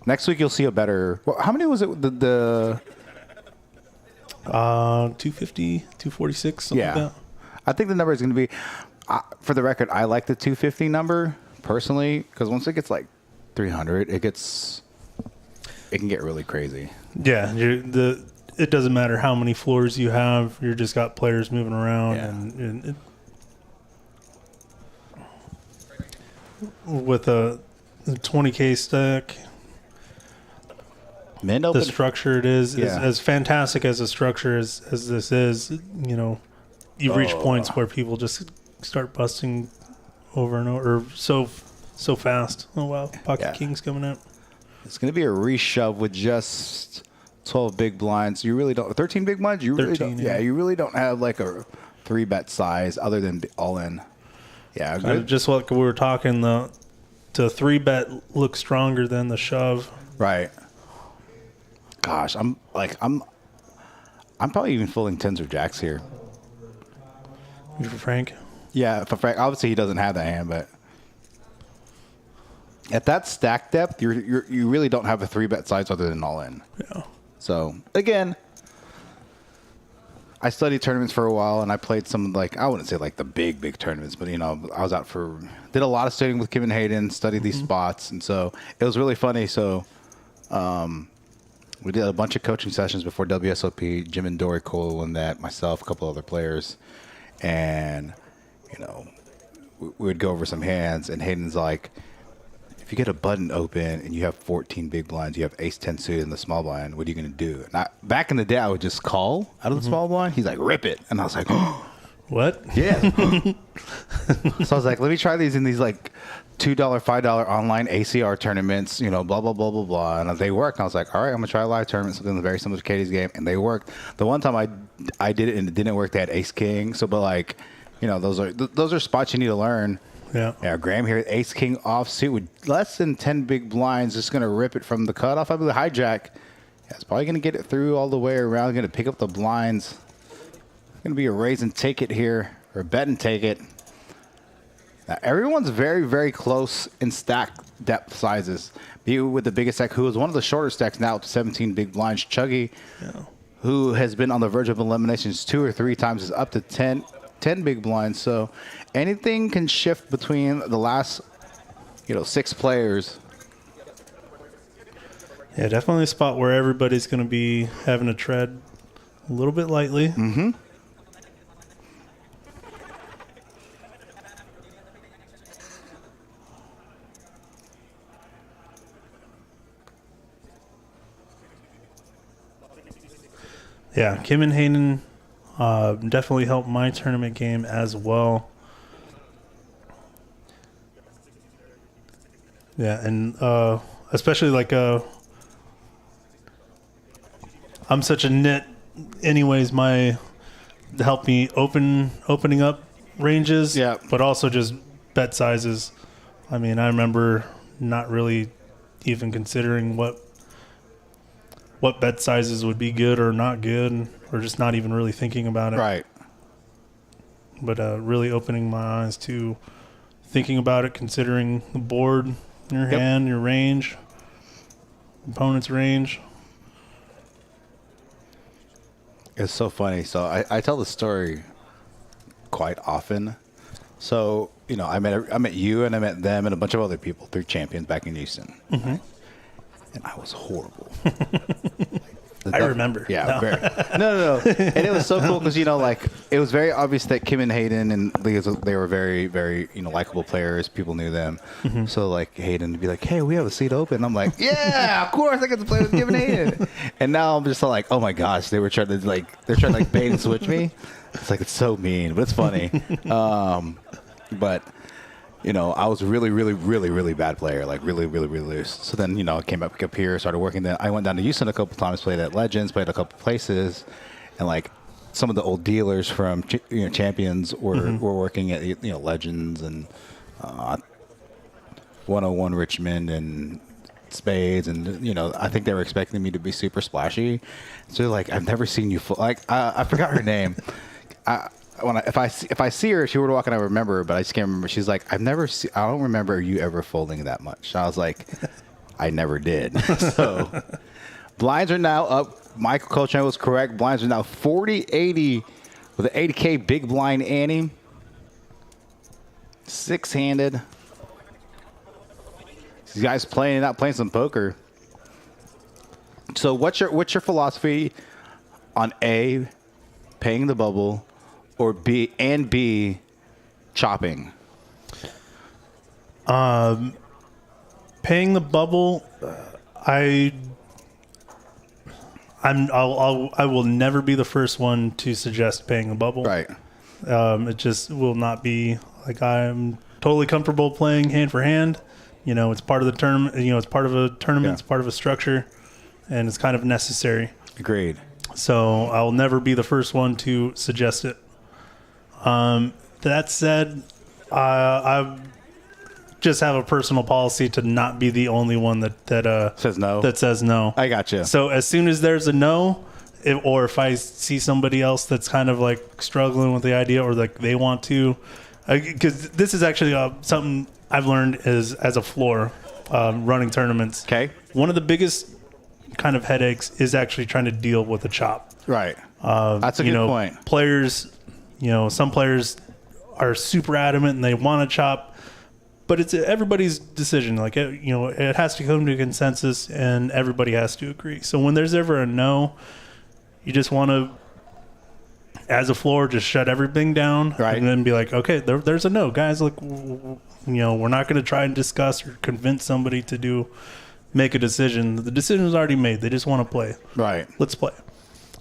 Next week you'll see a better. Well, how many was it? The 250, 246, something like that. I think the number is going to be, for the record, I like the 250 number personally because once it gets like 300, it can get really crazy. Yeah, it doesn't matter how many floors you have. You just got players moving around, and with a 20K stack. The structure is as fantastic as a structure as this is. You know, you've reached points where people just start busting over and over so fast. Oh wow, Pocket King's coming out. It's going to be a reshove with just 12 big blinds. You really don't 13 big blinds. You really 13, don't. Yeah, you really don't have like a 3-bet size other than all in. Yeah, good. Just like we were talking, the 3-bet looks stronger than the shove. Right. Gosh, I'm probably even folding tens or jacks here. For Frank? Yeah, for Frank. Obviously, he doesn't have that hand, but at that stack depth, you really don't have a 3-bet size other than all in. Yeah. So again, I studied tournaments for a while, and I played some I wouldn't say like the big tournaments, but I was out did a lot of studying with Kim and Hayden, studied these spots, and so it was really funny. So. We did a bunch of coaching sessions before WSOP. Jim and Dory Cole won that, myself, a couple other players. And, we would go over some hands, and Hayden's like, if you get a button open and you have 14 big blinds, you have ace-10 suited in the small blind, what are you going to do? And back in the day, I would just call out of the small blind. He's like, rip it. And I was like, oh. What? Yeah. So I was like, let me try these in these $2, $5 online ACR tournaments, blah, blah, blah, blah, blah. And they worked. And I was like, all right, I'm going to try a live tournament, something very similar to Katie's game. And they worked. The one time I did it and it didn't work, they had ace king. So, but those are spots you need to learn. Yeah. Yeah. Graham here, ace king offsuit with less than 10 big blinds, just going to rip it from the cutoff. I believe hijack. Yeah, it's probably going to get it through all the way around, going to pick up the blinds. Going to be a raise and take it here, or bet and take it. Now, everyone's very, very close in stack depth sizes. You with the biggest stack, who is one of the shorter stacks now up to 17 big blinds. Chuggy, who has been on the verge of eliminations 2 or 3 times, is up to 10 big blinds. So anything can shift between the last, 6 players. Yeah, definitely a spot where everybody's going to be having to tread a little bit lightly. Mm-hmm. Yeah, Kim and Hayden definitely helped my tournament game as well. Yeah, and especially I'm such a nit. Anyways, help me opening up ranges. Yeah, but also just bet sizes. I mean, I remember not really even considering what bet sizes would be good or not good, or just not even really thinking about it. Right. But really opening my eyes to thinking about it, considering the board in your hand, your range, opponent's range. It's so funny. So I tell the story quite often. So, I met you and I met them and a bunch of other people, 3 champions back in Houston. Mm-hmm. And I was horrible. I remember. Yeah. No. Very. No. And it was so cool because, it was very obvious that Kim and Hayden and they were very, very, likable players. People knew them. Mm-hmm. So, Hayden would be like, hey, we have a seat open. And I'm like, yeah, of course I get to play with Kim and Hayden. And now I'm just like, oh my gosh, they're trying to bait and switch me. It's like, it's so mean, but it's funny. But I was really, really, really, really bad player, like really, really, really loose. So then, I came back up here, started working. Then I went down to Houston a couple times, played at Legends, played a couple places, and like some of the old dealers from Champions were working at Legends and 101 Richmond and Spades, and I think they were expecting me to be super splashy. So like, I've never seen you I forgot her name. If I see her, she were to walk and I remember her, but I just can't remember. She's like, I don't remember you ever folding that much. I was like, I never did. So blinds are now up. Michael Coltrane was correct. Blinds are now 40-80 with an 80K big blind Annie. 6-handed. These guys not playing some poker. So what's your philosophy on A, paying the bubble, or B, chopping? Paying the bubble, I will never be the first one to suggest paying the bubble. Right. It just will not be like, I'm totally comfortable playing hand for hand. It's part of the tournament. It's part of a tournament. It's part of a structure, and it's kind of necessary. Agreed. So I will never be the first one to suggest it. That said, I just have a personal policy to not be the only one that says no. That says no. I got you. So as soon as there's a no, or if I see somebody else that's kind of like struggling with the idea, or like they want to, because this is actually something I've learned as a floor running tournaments. Okay. One of the biggest kind of headaches is actually trying to deal with a chop. Right. That's a good point. Players, some players are super adamant and they want to chop, but it's everybody's decision. Like, it has to come to a consensus and everybody has to agree. So when there's ever a no, you just want to, as a floor, just shut everything down, right, and then be like, okay, there's a no, guys. Like, we're not going to try and discuss or convince somebody to make a decision. The decision is already made. They just want to play. Right. Let's play.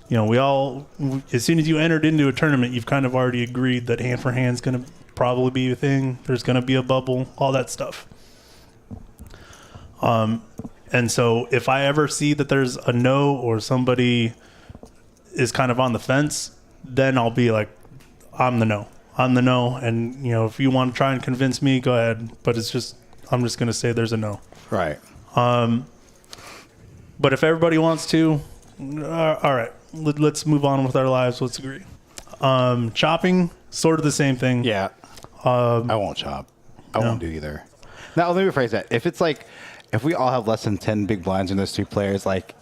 We all, as soon as you entered into a tournament, you've kind of already agreed that hand for hand is going to probably be a thing. There's going to be a bubble, all that stuff. And so if I ever see that there's a no, or somebody is kind of on the fence, then I'll be like, I'm the no. And, if you want to try and convince me, go ahead. But I'm just going to say there's a no. Right. But if everybody wants to, all right, let's move on with our lives. Let's agree. Chopping, sort of the same thing. Yeah. I won't chop. I won't do either. Now, let me rephrase that. If we all have less than 10 big blinds and there's 2 players, like,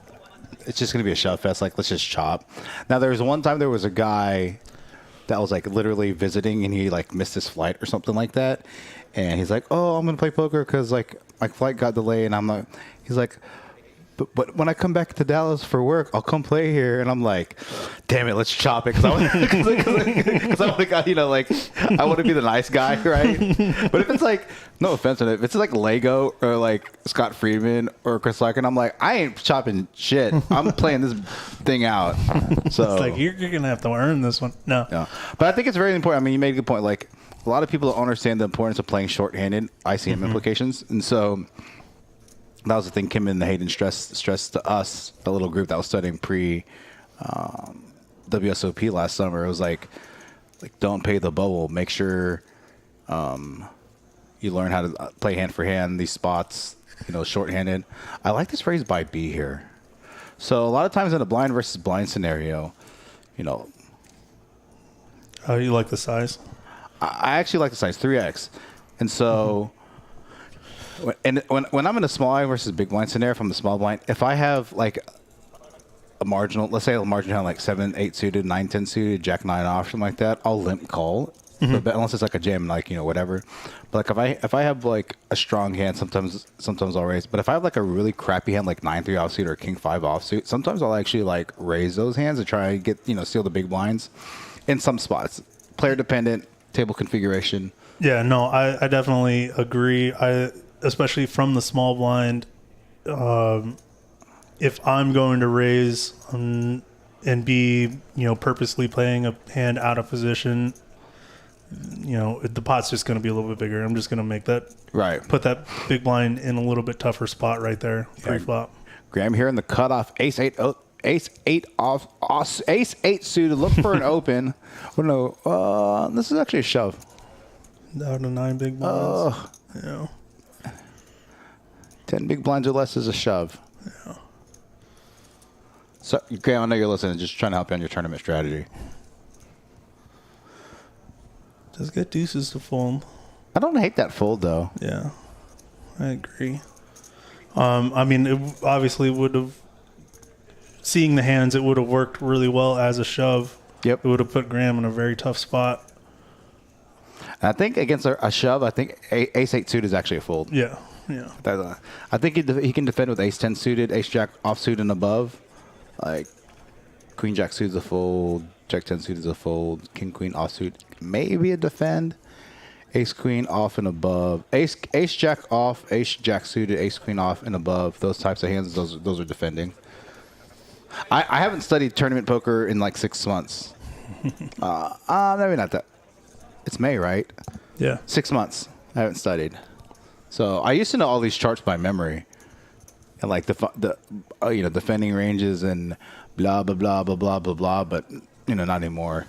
it's just going to be a shove fest. Like, let's just chop. Now, there was one time there was a guy that was like literally visiting and he like missed his flight or something like that. And he's like, oh, I'm going to play poker because like my flight got delayed. And I'm like, he's like, but when I come back to Dallas for work, I'll come play here. And I'm like, damn it, let's chop it. Because I want to be the nice guy, right? But if it's like, no offense, if it's like Lego or like Scott Friedman or Chris Larkin, I'm like, I ain't chopping shit. I'm playing this thing out. So it's like, you're going to have to earn this one. No. But I think it's very important. I mean, you made a good point. Like, a lot of people don't understand the importance of playing shorthanded ICM implications. And so that was the thing Kim and Hayden stressed to us, the little group that was studying WSOP last summer. It was like don't pay the bubble. Make sure you learn how to play hand for hand, these spots, shorthanded. I like this phrase by B here. So a lot of times in a blind versus blind scenario, Oh, you like the size? I actually like the size 3X. And so when I'm in a small blind versus big blind scenario from the small blind, if I have like a marginal, let's say a marginal hand like 7-8 suited, 9-10 suited, Jack 9 off, something like that, I'll limp call. But unless it's like a jam, like whatever. But like if I have like a strong hand, sometimes I'll raise. But if I have like a really crappy hand, like 9-3 offsuit or King 5 offsuit, sometimes I'll actually like raise those hands and try and get steal the big blinds in some spots. Player dependent, table configuration. Yeah, no, I definitely agree. Especially from the small blind, if I'm going to raise and be, purposely playing a hand out of position, the pot's just going to be a little bit bigger. I'm just going to make that put that big blind in a little bit tougher spot right there, pre-flop. Graham here in the cutoff, ace eight suited. Look for an open. Oh no, this is actually a shove. Out of 9 big blinds. 10 big blinds or less is a shove. Yeah. So, Graham, I know you're listening. Just trying to help you on your tournament strategy. Just get deuces to fold. I don't hate that fold though. Yeah, I agree. It obviously would have. Seeing the hands, it would have worked really well as a shove. Yep. It would have put Graham in a very tough spot. I think against a shove, I think ace 8 suited is actually a fold. Yeah. I think he can defend with ace 10 suited, ace jack offsuit and above. Like queen jack suited is a fold, jack 10 suited is a fold, king queen offsuit maybe a defend, ace queen off and above, ace jack off, ace jack suited, ace queen off and above. Those types of hands, those are defending. I haven't studied tournament poker in like 6 months. Maybe not that. It's May, right? Yeah. 6 months. I haven't studied. So I used to know all these charts by memory, and like the defending ranges and blah blah blah blah blah blah blah. But not anymore.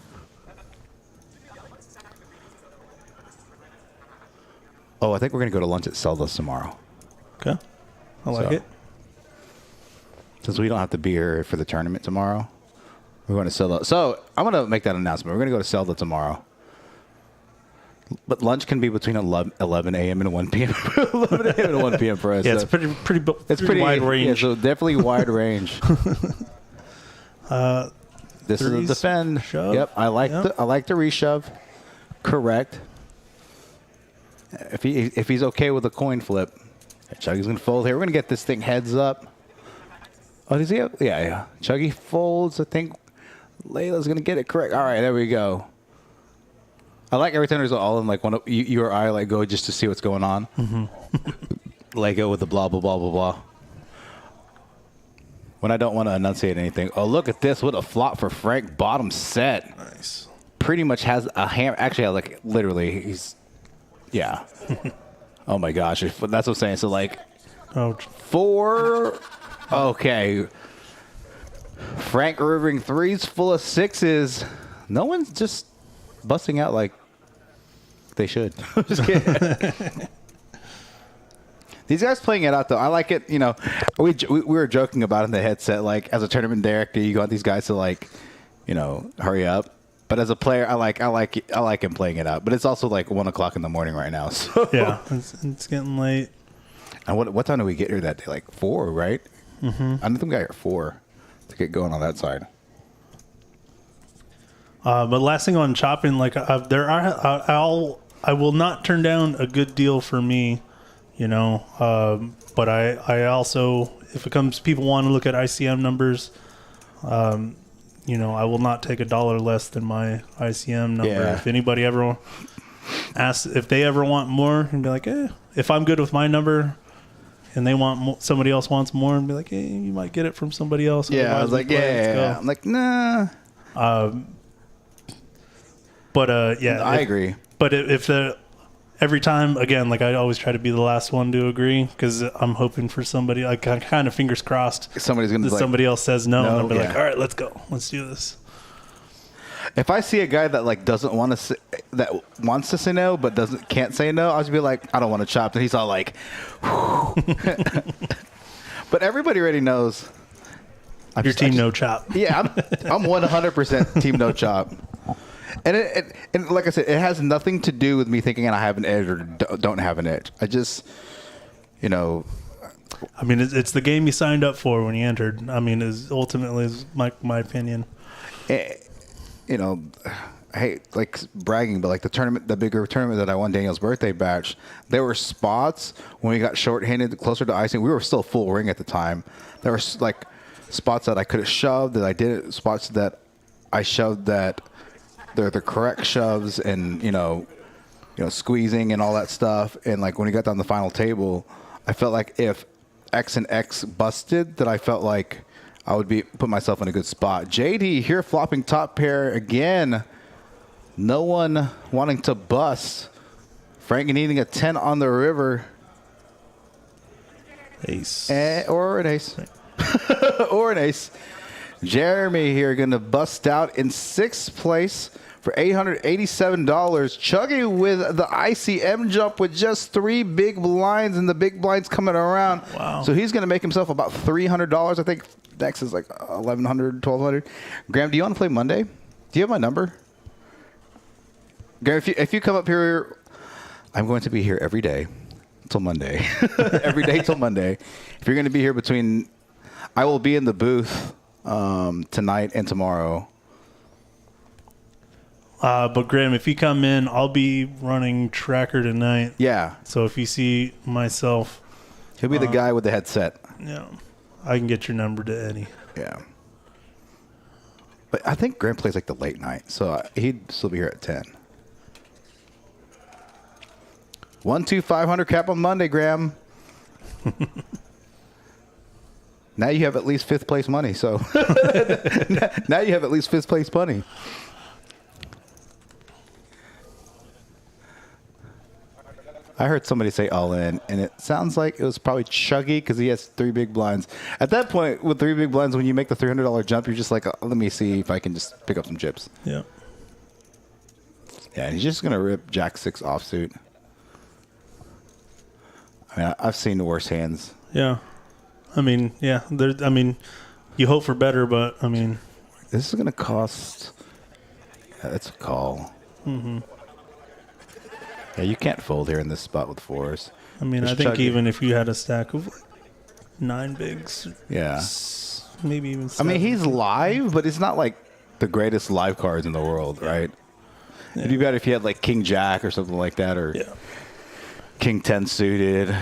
Oh, I think we're gonna go to lunch at Zelda's tomorrow. Okay. I like it. Since we don't have to be here for the tournament tomorrow, we're going to Zelda. So I'm going to make that announcement. We're going to go to Zelda tomorrow. But lunch can be between 11 a.m. and 1 p.m. 11 a.m. and 1 p.m. for us. Yeah, it's pretty wide range. Yeah, so definitely wide range. This is a defend. Shove. Yep, I like the reshove. Correct. If he's okay with a coin flip, Chuggy's going to fold here. We're going to get this thing heads up. Oh, does he have? Yeah. Chuggy folds. I think Layla's going to get it correct. All right, there we go. I like every time there's all in like one of you or I like go just to see what's going on. Mm-hmm. Lego with the blah, blah, blah, blah, blah. When I don't want to enunciate anything. Oh, look at this. What a flop for Frank. Bottom set. Nice. Pretty much has a hammer. Actually, like literally, he's, yeah. Oh my gosh. That's what I'm saying. So like, 4. Okay. Frank Rivering 3s full of 6s. No one's just busting out like they should. Just kidding. These guys playing it out, though. I like it. We were joking about it in the headset. Like, as a tournament director, you want these guys to, like, hurry up. But as a player, I like him playing it out. But it's also, like, 1 o'clock in the morning right now. So. Yeah, it's getting late. And what time did we get here that day? Like 4, right? Mm-hmm. I think we got here at 4 to get going on that side. But last thing on chopping, like I will not turn down a good deal for me, but I also, if it comes, people want to look at ICM numbers, I will not take $1 less than my ICM number. Yeah. If anybody ever asks if they ever want more, and be like, if I'm good with my number. And they want more, somebody else wants more, and be like, hey, you might get it from somebody else. Yeah, I was like, yeah. I'm like, nah. I agree. But if every time, again, like I always try to be the last one to agree because I'm hoping for somebody, like kind of fingers crossed. Somebody's going to somebody else says no, and I'll be like, all right, let's go. Let's do this. If I see a guy that like doesn't want to say, that wants to say no but can't say no, I'll just be like, I don't want to chop, and he's all like, but everybody already knows. Your team no chop. Yeah, I'm 100% team no chop, and like I said, it has nothing to do with me thinking I have an edge or don't have an edge. I just, I mean, it's the game you signed up for when you entered. I mean, ultimately is my opinion. I hate like bragging, but like the bigger tournament that I won, Daniel's birthday batch, there were spots when we got short-handed closer to icing. We were still full ring at the time. There were like spots that I could have shoved that I didn't, spots that I shoved that they're the correct shoves, and squeezing and all that stuff. And like when we got down the final table, I felt like if X and X busted that I felt like I would put myself in a good spot. JD here flopping top pair again. No one wanting to bust. Frank needing a 10 on the river. Ace. Or an ace. Or an ace. Jeremy here going to bust out in 6th place for $887. Chuggy with the ICM jump with just 3 big blinds, and the big blinds coming around. Wow. So he's going to make himself about $300. I think next is like $1,100, $1,200. Graham, do you want to play Monday? Do you have my number? Graham, if you come up here, I'm going to be here every day till Monday. Every day till Monday. If you're going to be here I will be in the booth tonight and tomorrow. But Graham, if you come in, I'll be running tracker tonight. Yeah. So if you see myself, He'll be the guy with the headset. yeah, I can get your number to Eddie. Yeah. But I think Graham plays like the late night, so he'd still be here at 10. 1-2-500 cap on Monday, Graham. Now you have at least 5th place money. So now you have at least 5th place money. I heard somebody say all in, and it sounds like it was probably Chuggy because he has 3 big blinds. At that point, with 3 big blinds, when you make the $300 jump, you're just like, let me see if I can just pick up some chips. Yeah. Yeah, and he's just going to rip Jack 6 offsuit. I mean, I've seen the worst hands. Yeah. I mean, yeah. You hope for better, but I mean, This is going to cost. Yeah, that's a call. mm-hmm. Yeah, you can't fold here in this spot with 4s. I mean, Just I think chug it. even if you had a stack of like 9 bigs, Yeah. maybe even I 7. mean, he's live, but it's not like the greatest live cards in the world, right? Yeah. It'd be better if you had like King Jack or something like that, or Yeah. King 10 suited,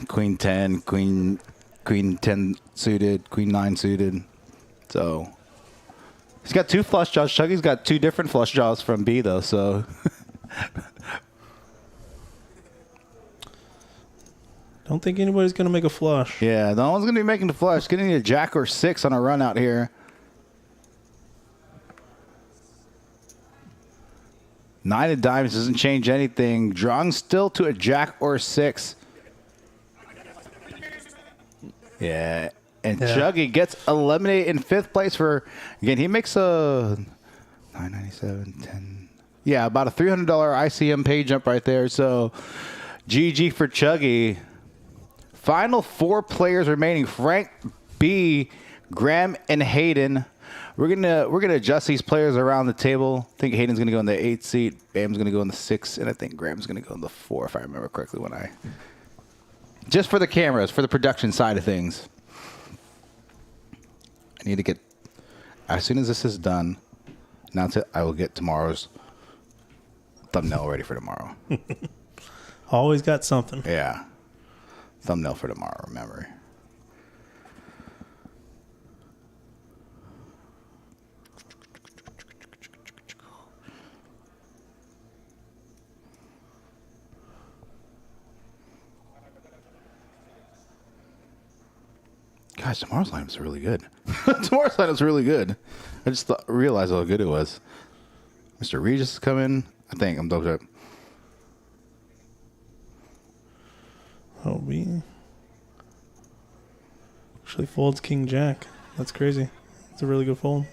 Queen 10, Queen 10 suited, Queen 9 suited. So he's got 2 flush draws. Chuggy's got 2 different flush draws from B though, so Don't think anybody's going to make a flush. yeah, no one's gonna be making the flush. Getting a Jack or 6 on a run out here. 9 of diamonds doesn't change anything. Drawing still to a Jack or 6. Yeah. And Yeah. Chuggy gets eliminated in 5th place for, again, he makes a 997, 10. Yeah, about a $300 ICM pay jump right there. So GG for Chuggy. Final 4 players remaining. Frank, B, Graham, and Hayden. We're gonna adjust these players around the table. I think Hayden's gonna go in the 8th seat, Bam's gonna go in the 6th, and I think Graham's gonna go in the 4, if I remember correctly. Just for the cameras, for the production side of things. I need to get, as soon as this is done, I will get tomorrow's thumbnail ready for tomorrow. Always got something. Yeah, thumbnail for tomorrow. Remember. Gosh, tomorrow's lineup is really good. Tomorrow's lineup is really good. I just realized how good it was. Mr. Regis is coming. I think I'm double check. Oh, we actually folds King Jack. That's crazy. It's a really good fold.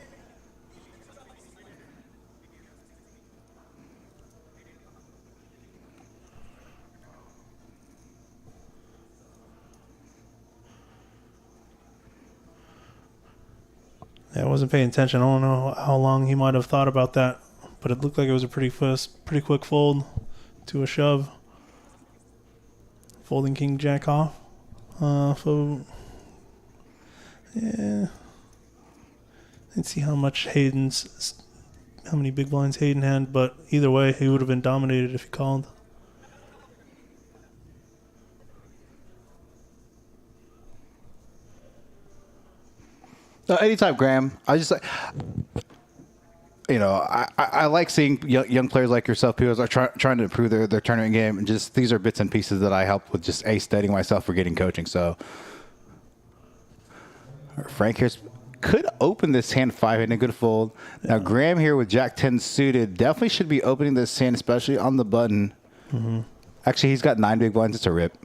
Yeah, I wasn't paying attention. I don't know how long he might have thought about that, but it looked like it was a pretty quick fold to a shove. Folding King Jack off. So yeah, let's see how many big blinds Hayden had, but either way, he would have been dominated if he called. Anytime, Graham. I just like, I like seeing young players like yourself, people are trying to improve their tournament game, and just these are bits and pieces that I help with, just steadying myself for getting coaching. So Frank here could open this hand 5-handed, good fold. Now Graham here with Jack 10 suited definitely should be opening this hand, especially on the button. Actually, he's got 9 big blinds. It's a rip.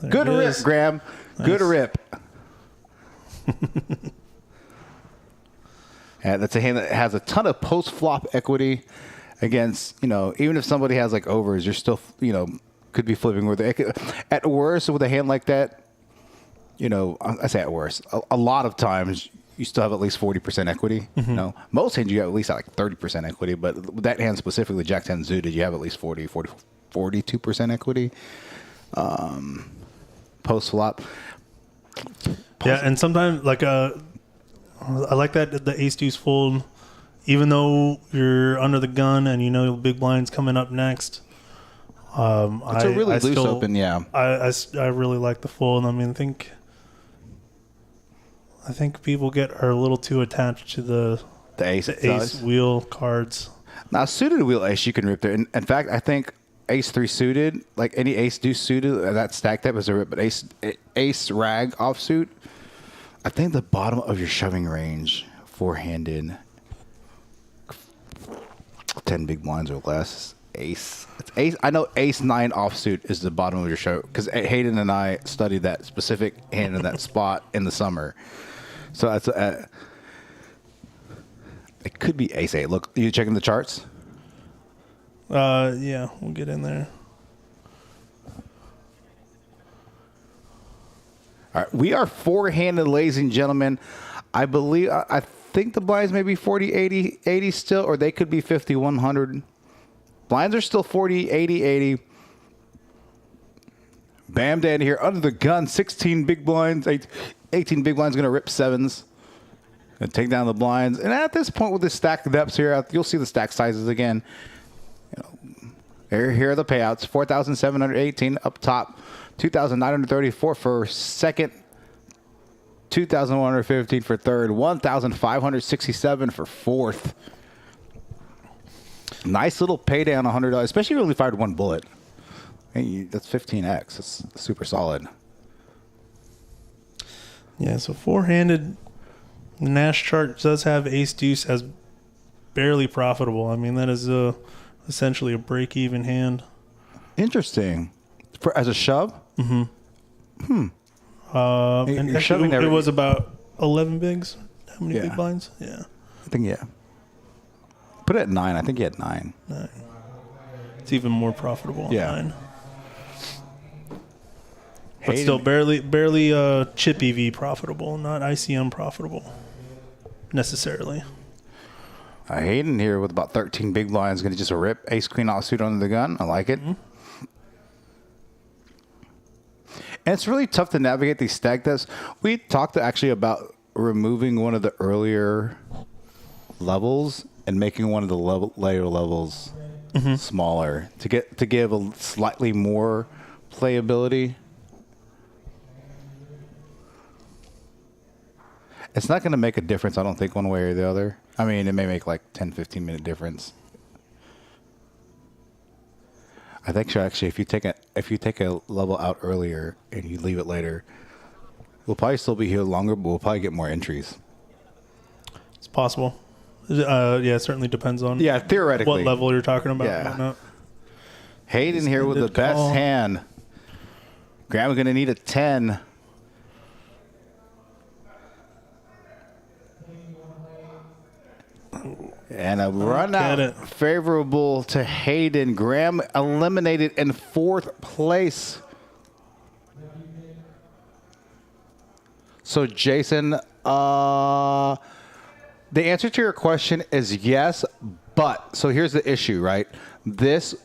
There Good it rip, is. Graham. Nice. Good rip. And that's a hand that has a ton of post flop equity against, even if somebody has like overs, you're still, could be flipping with it. At worst, with a hand like that, I say at worst, a lot of times you still have at least 40% equity. Most hands you have at least like 30% equity, but with that hand specifically, Jack 10 suited, you have at least 42% equity. Post flop. Yeah, and sometimes I like that the ace deuce fold, even though you're under the gun and the big blind's coming up next. It's a really loose open, yeah. I really like the fold. I mean, I think people are a little too attached to the ace wheel cards. Now, suited wheel ace, you can rip there. In fact, I think ace 3 suited, like any ace deuce suited, that stack type is a rip, but ace rag offsuit, I think the bottom of your shoving range, 4-handed, 10 big blinds or less, ace. It's ace. I know ace 9 offsuit is the bottom of your show because Hayden and I studied that specific hand in that spot in the summer. So that's it could be ace 8. Look, you checking the charts? Yeah, we'll get in there. All right, we are 4-handed, ladies and gentlemen. I believe, I think the blinds may be 40, 80 still, or they could be 50, 100. Blinds are still 40, 80, 80. Bam Dan here under the gun, 16 big blinds, 18 big blinds, going to rip 7s. Going to take down the blinds. And at this point with the stack depths here, you'll see the stack sizes again. Here are the payouts. 4,718 up top. 2,934 for second. 2,115 for third. 1,567 for fourth. Nice little payday on $100, especially if you only fired one bullet. Hey, that's 15x. That's super solid. Yeah, so 4-handed, the Nash chart does have ace deuce as barely profitable. I mean, that is essentially a break-even hand. Interesting. As a shove? And actually, it was about 11 bigs. How many big blinds? Yeah. I think, yeah. Put it at 9. I think he had 9. 9. It's even more profitable on 9. But still barely chip EV profitable, not ICM profitable necessarily. Hayden here with about 13 big blinds, going to just rip ace queen offsuit under the gun. I like it. And it's really tough to navigate these stack depths. We talked actually about removing one of the earlier levels and making one of the later levels smaller to give a slightly more playability. It's not going to make a difference, I don't think, one way or the other. I mean, it may make like 10, 15-minute difference. I think actually, if you take a level out earlier and you leave it later, we'll probably still be here longer, but we'll probably get more entries. It's possible. It certainly depends on theoretically what level you're talking about. Yeah. Hayden here with the best hand. Graham's going to need a 10. And a run out favorable to Hayden. Graham eliminated in 4th place. So, Jason, the answer to your question is yes, but, so here's the issue, right? This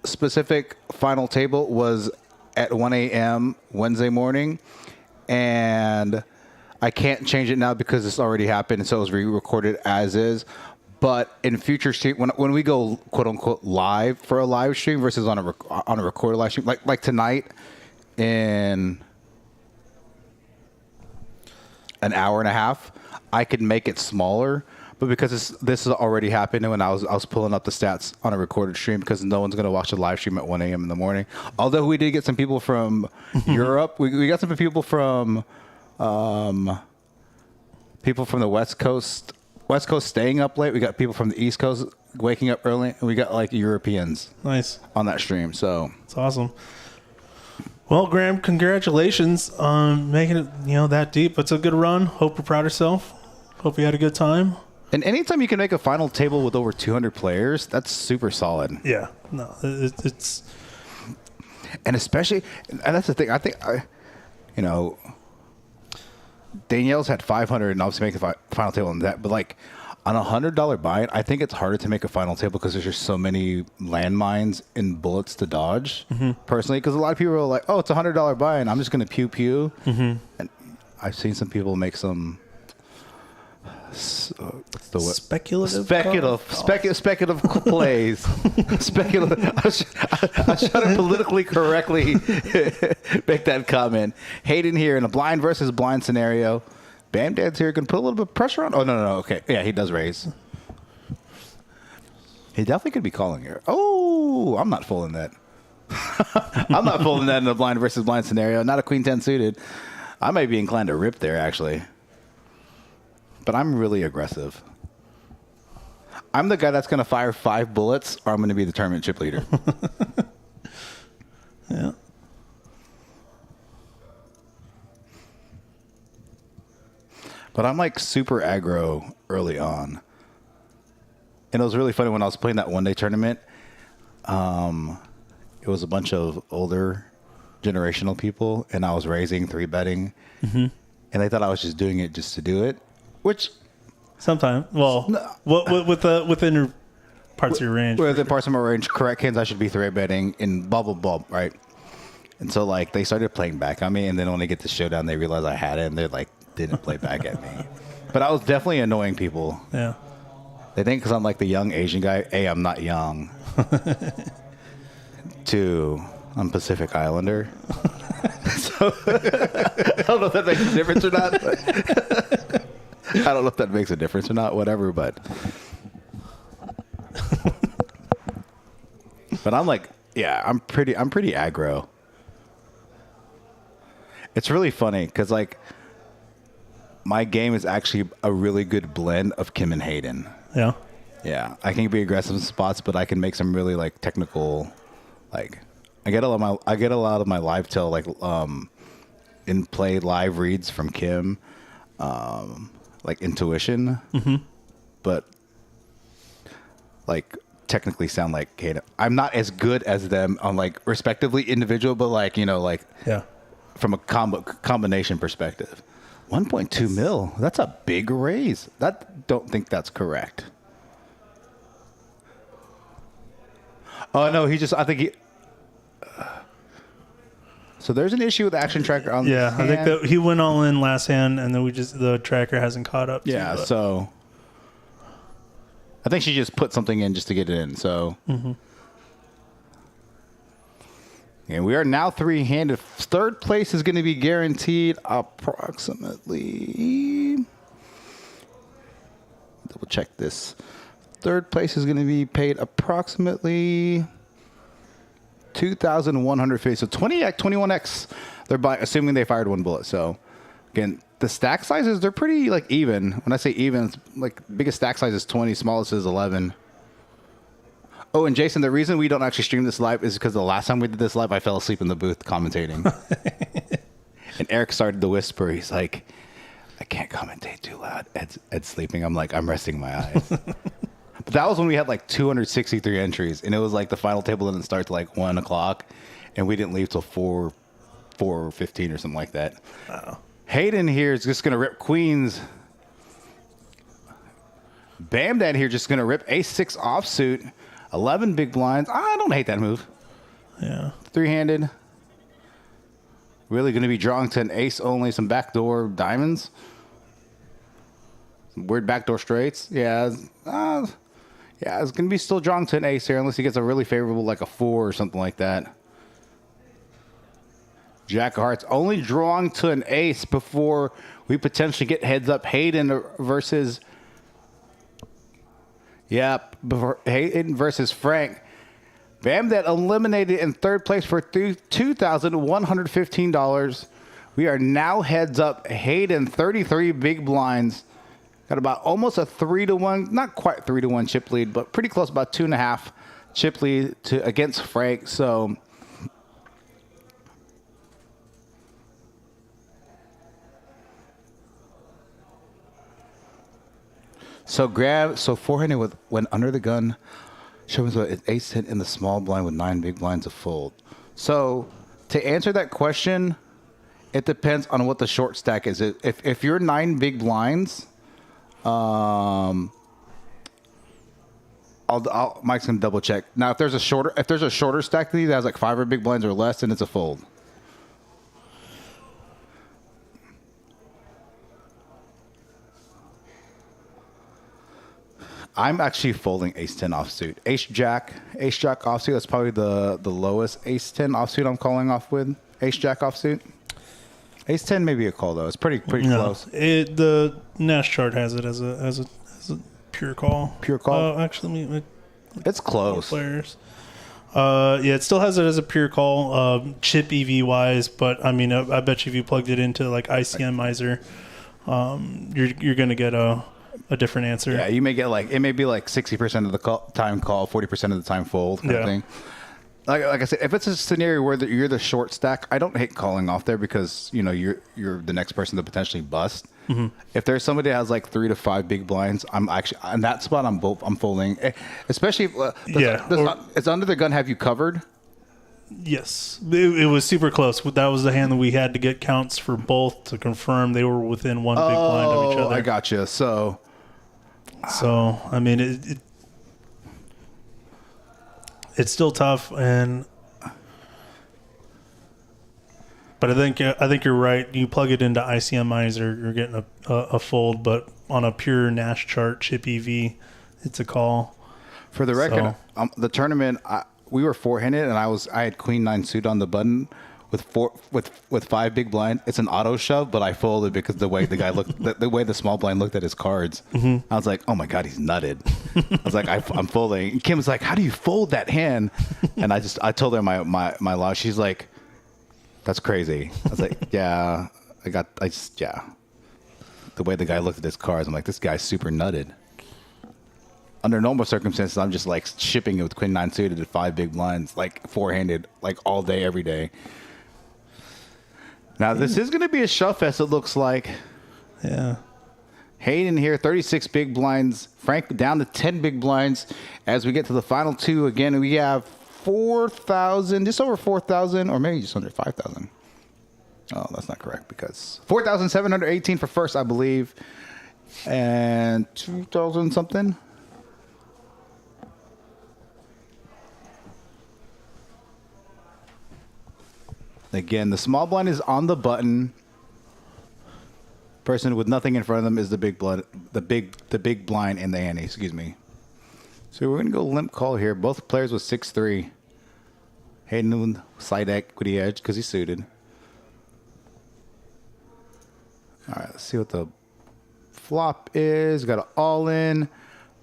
specific final table was at 1 a.m. Wednesday morning, and I can't change it now because it's already happened, and so it was re-recorded as is. But in future stream, when we go quote unquote live for a live stream versus on a recorded live stream, like tonight, in an hour and a half, I could make it smaller. But because this has already happened, and when I was pulling up the stats on a recorded stream, because no one's going to watch a live stream at 1 a.m. in the morning. Although we did get some people from Europe, we got some people from People from the West Coast staying up late. We got people from the East Coast waking up early, and we got like Europeans Nice. on that stream. So It's awesome. Well, Graham, congratulations on making it, that deep. It's a good run. Hope you're proud of yourself. Hope you had a good time. and anytime you can make a final table with over 200 players, that's super solid. Yeah. No, it's And especially, and that's the thing. I think, Danielle's had 500 and obviously make a final table on that. But like on $100 buy-in, I think it's harder to make a final table because there's just so many landmines and bullets to dodge. Personally, because a lot of people are like, "Oh, it's $100 buy-in. I'm just going to pew pew." And I've seen some people make some. What's the word? speculative Speculative plays. Speculative. I was trying to politically correctly make that comment. Hayden here in a blind versus blind scenario. Bam Dad's here can put a little bit of pressure on. Oh no. Okay, yeah, he does raise. He definitely could be calling here. Oh, I'm not folding that. I'm not folding that in a blind versus blind scenario. Not a queen 10 suited. I might be inclined to rip there actually. But I'm really aggressive. I'm the guy that's going to fire 5 bullets, or I'm going to be the tournament chip leader. yeah. But I'm like super aggro early on. And it was really funny when I was playing that one-day tournament. It was a bunch of older generational people, and I was raising 3-betting. And they thought I was just doing it just to do it. Which Sometimes, within your parts of your range. Within parts of my range, correct hands, I should be 3-betting in blah, blah, blah, right? And so, like, they started playing back on me, and then when they get to showdown, they realize I had it, and they, like, didn't play back at me. But I was definitely annoying people. Yeah. They think because I'm, like, the young Asian guy, A, I'm not young. 2, I'm Pacific Islander. So, I don't know if that makes a difference or not. I don't know if that makes a difference or not, whatever, but I'm like, yeah, I'm pretty aggro. It's really funny because like my game is actually a really good blend of Kim and Hayden. Yeah. Yeah, I can be aggressive in spots, but I can make some really like technical, like I get a lot of my live tell like in play live reads from Kim. Like intuition, but like technically sound like Hayden. I'm not as good as them on like respectively individual, but like like from a combination perspective. 1.2 mil. That's a big raise. Don't think that's correct. Oh no, I think he. So there's an issue with action tracker on Yeah, this I think hand. that he went all in last hand, and then the tracker hasn't caught up. Yeah, so I think she just put something in just to get it in. So, and we are now 3-handed. Third place is going to be guaranteed approximately. Double check this. Third place is going to be paid approximately 2,150. So 20x, 21x. They're assuming they fired 1 bullet. So again, the stack sizes, they're pretty like even. When I say even, it's like biggest stack size is 20, smallest is 11. Oh, and Jason, the reason we don't actually stream this live is because the last time we did this live, I fell asleep in the booth commentating. And Eric started to whisper. He's like, I can't commentate too loud. Ed's sleeping. I'm like, I'm resting my eyes. But that was when we had like 263 entries, and it was like the final table didn't start till like 1 o'clock, and we didn't leave till 4:15 or something like that. Wow. Hayden here is just gonna rip queens. Bam Dad here just gonna rip ace-6 offsuit, 11 big blinds. I don't hate that move. Yeah. 3-handed. Really gonna be drawing to an ace only, some backdoor diamonds. Some weird backdoor straights. Yeah. Yeah, it's going to be still drawing to an ace here unless he gets a really favorable, like a 4 or something like that. Jack of hearts only drawing to an ace before we potentially get heads up. Hayden versus... Yeah, Hayden versus Frank. Bam that eliminated in third place for $2,115. We are now heads up. Hayden, 33 big blinds. Got about almost a 3-1, not quite 3-1 chip lead, but pretty close, about 2.5 chip lead against Frank. So forehanded went under the gun. Show us what it's ace hit in the small blind with 9 big blinds to fold. So to answer that question, it depends on what the short stack is. If you're 9 big blinds, Mike's gonna double check. Now, if there's a shorter stack that has like 5 or big blinds or less, then it's a fold. I'm actually folding ace-10 offsuit. Ace-jack offsuit. That's probably the lowest ace-10 offsuit I'm calling off with. Ace-jack offsuit. Ace-10 may be a call, though. It's pretty close. The Nash chart has it as a pure call. Pure call? Actually, it's close. Players. It still has it as a pure call, chip EV-wise, but, I mean, I bet you if you plugged it into, like, ICMizer, you're going to get a different answer. Yeah, you may get it may be like 60% of the time call, 40% of the time fold kind of thing. Like I said, if it's a scenario where you're the short stack, I don't hate calling off there because you're the next person to potentially bust. Mm-hmm. If there's somebody that has like 3 to 5 big blinds, I'm actually on that spot. I'm folding, especially if it's under the gun. Have you covered? Yes, it was super close. That was the hand that we had to get counts for both to confirm they were within 1 big blind of each other. I gotcha. So I mean, it's still tough, but I think you're right. You plug it into ICMizer, you're getting a fold, but on a pure Nash chart, chip EV, it's a call. For the record, the tournament we were forehanded, and I had queen 9 suit on the button with 5 big blind. It's an auto shove, but I folded because the way the guy looked, the way the small blind looked at his cards. Mm-hmm. I was like, oh my god, he's nutted. I was like, I'm folding. And Kim was like, how do you fold that hand? And I told her my loss. She's like, that's crazy. I was like, yeah, the way the guy looked at his cards, I'm like, this guy's super nutted. Under normal circumstances, I'm just like shipping it with queen 9 suited at 5 big blinds, like forehanded, like all day, every day. Now, this is going to be a shove fest, it looks like. Yeah. Hayden here, 36 big blinds. Frank down to 10 big blinds. As we get to the final two, again, we have 4,000, just over 4,000, or maybe just under 5,000. Oh, that's not correct because 4,718 for first, I believe, and 2,000 something. Again, the small blind is on the button. Person with nothing in front of them is the big blind in the ante. Excuse me. So we're gonna go limp call here. Both players with 6-3. Hayden with slight equity edge because he's suited. All right, let's see what the flop is. Got an all in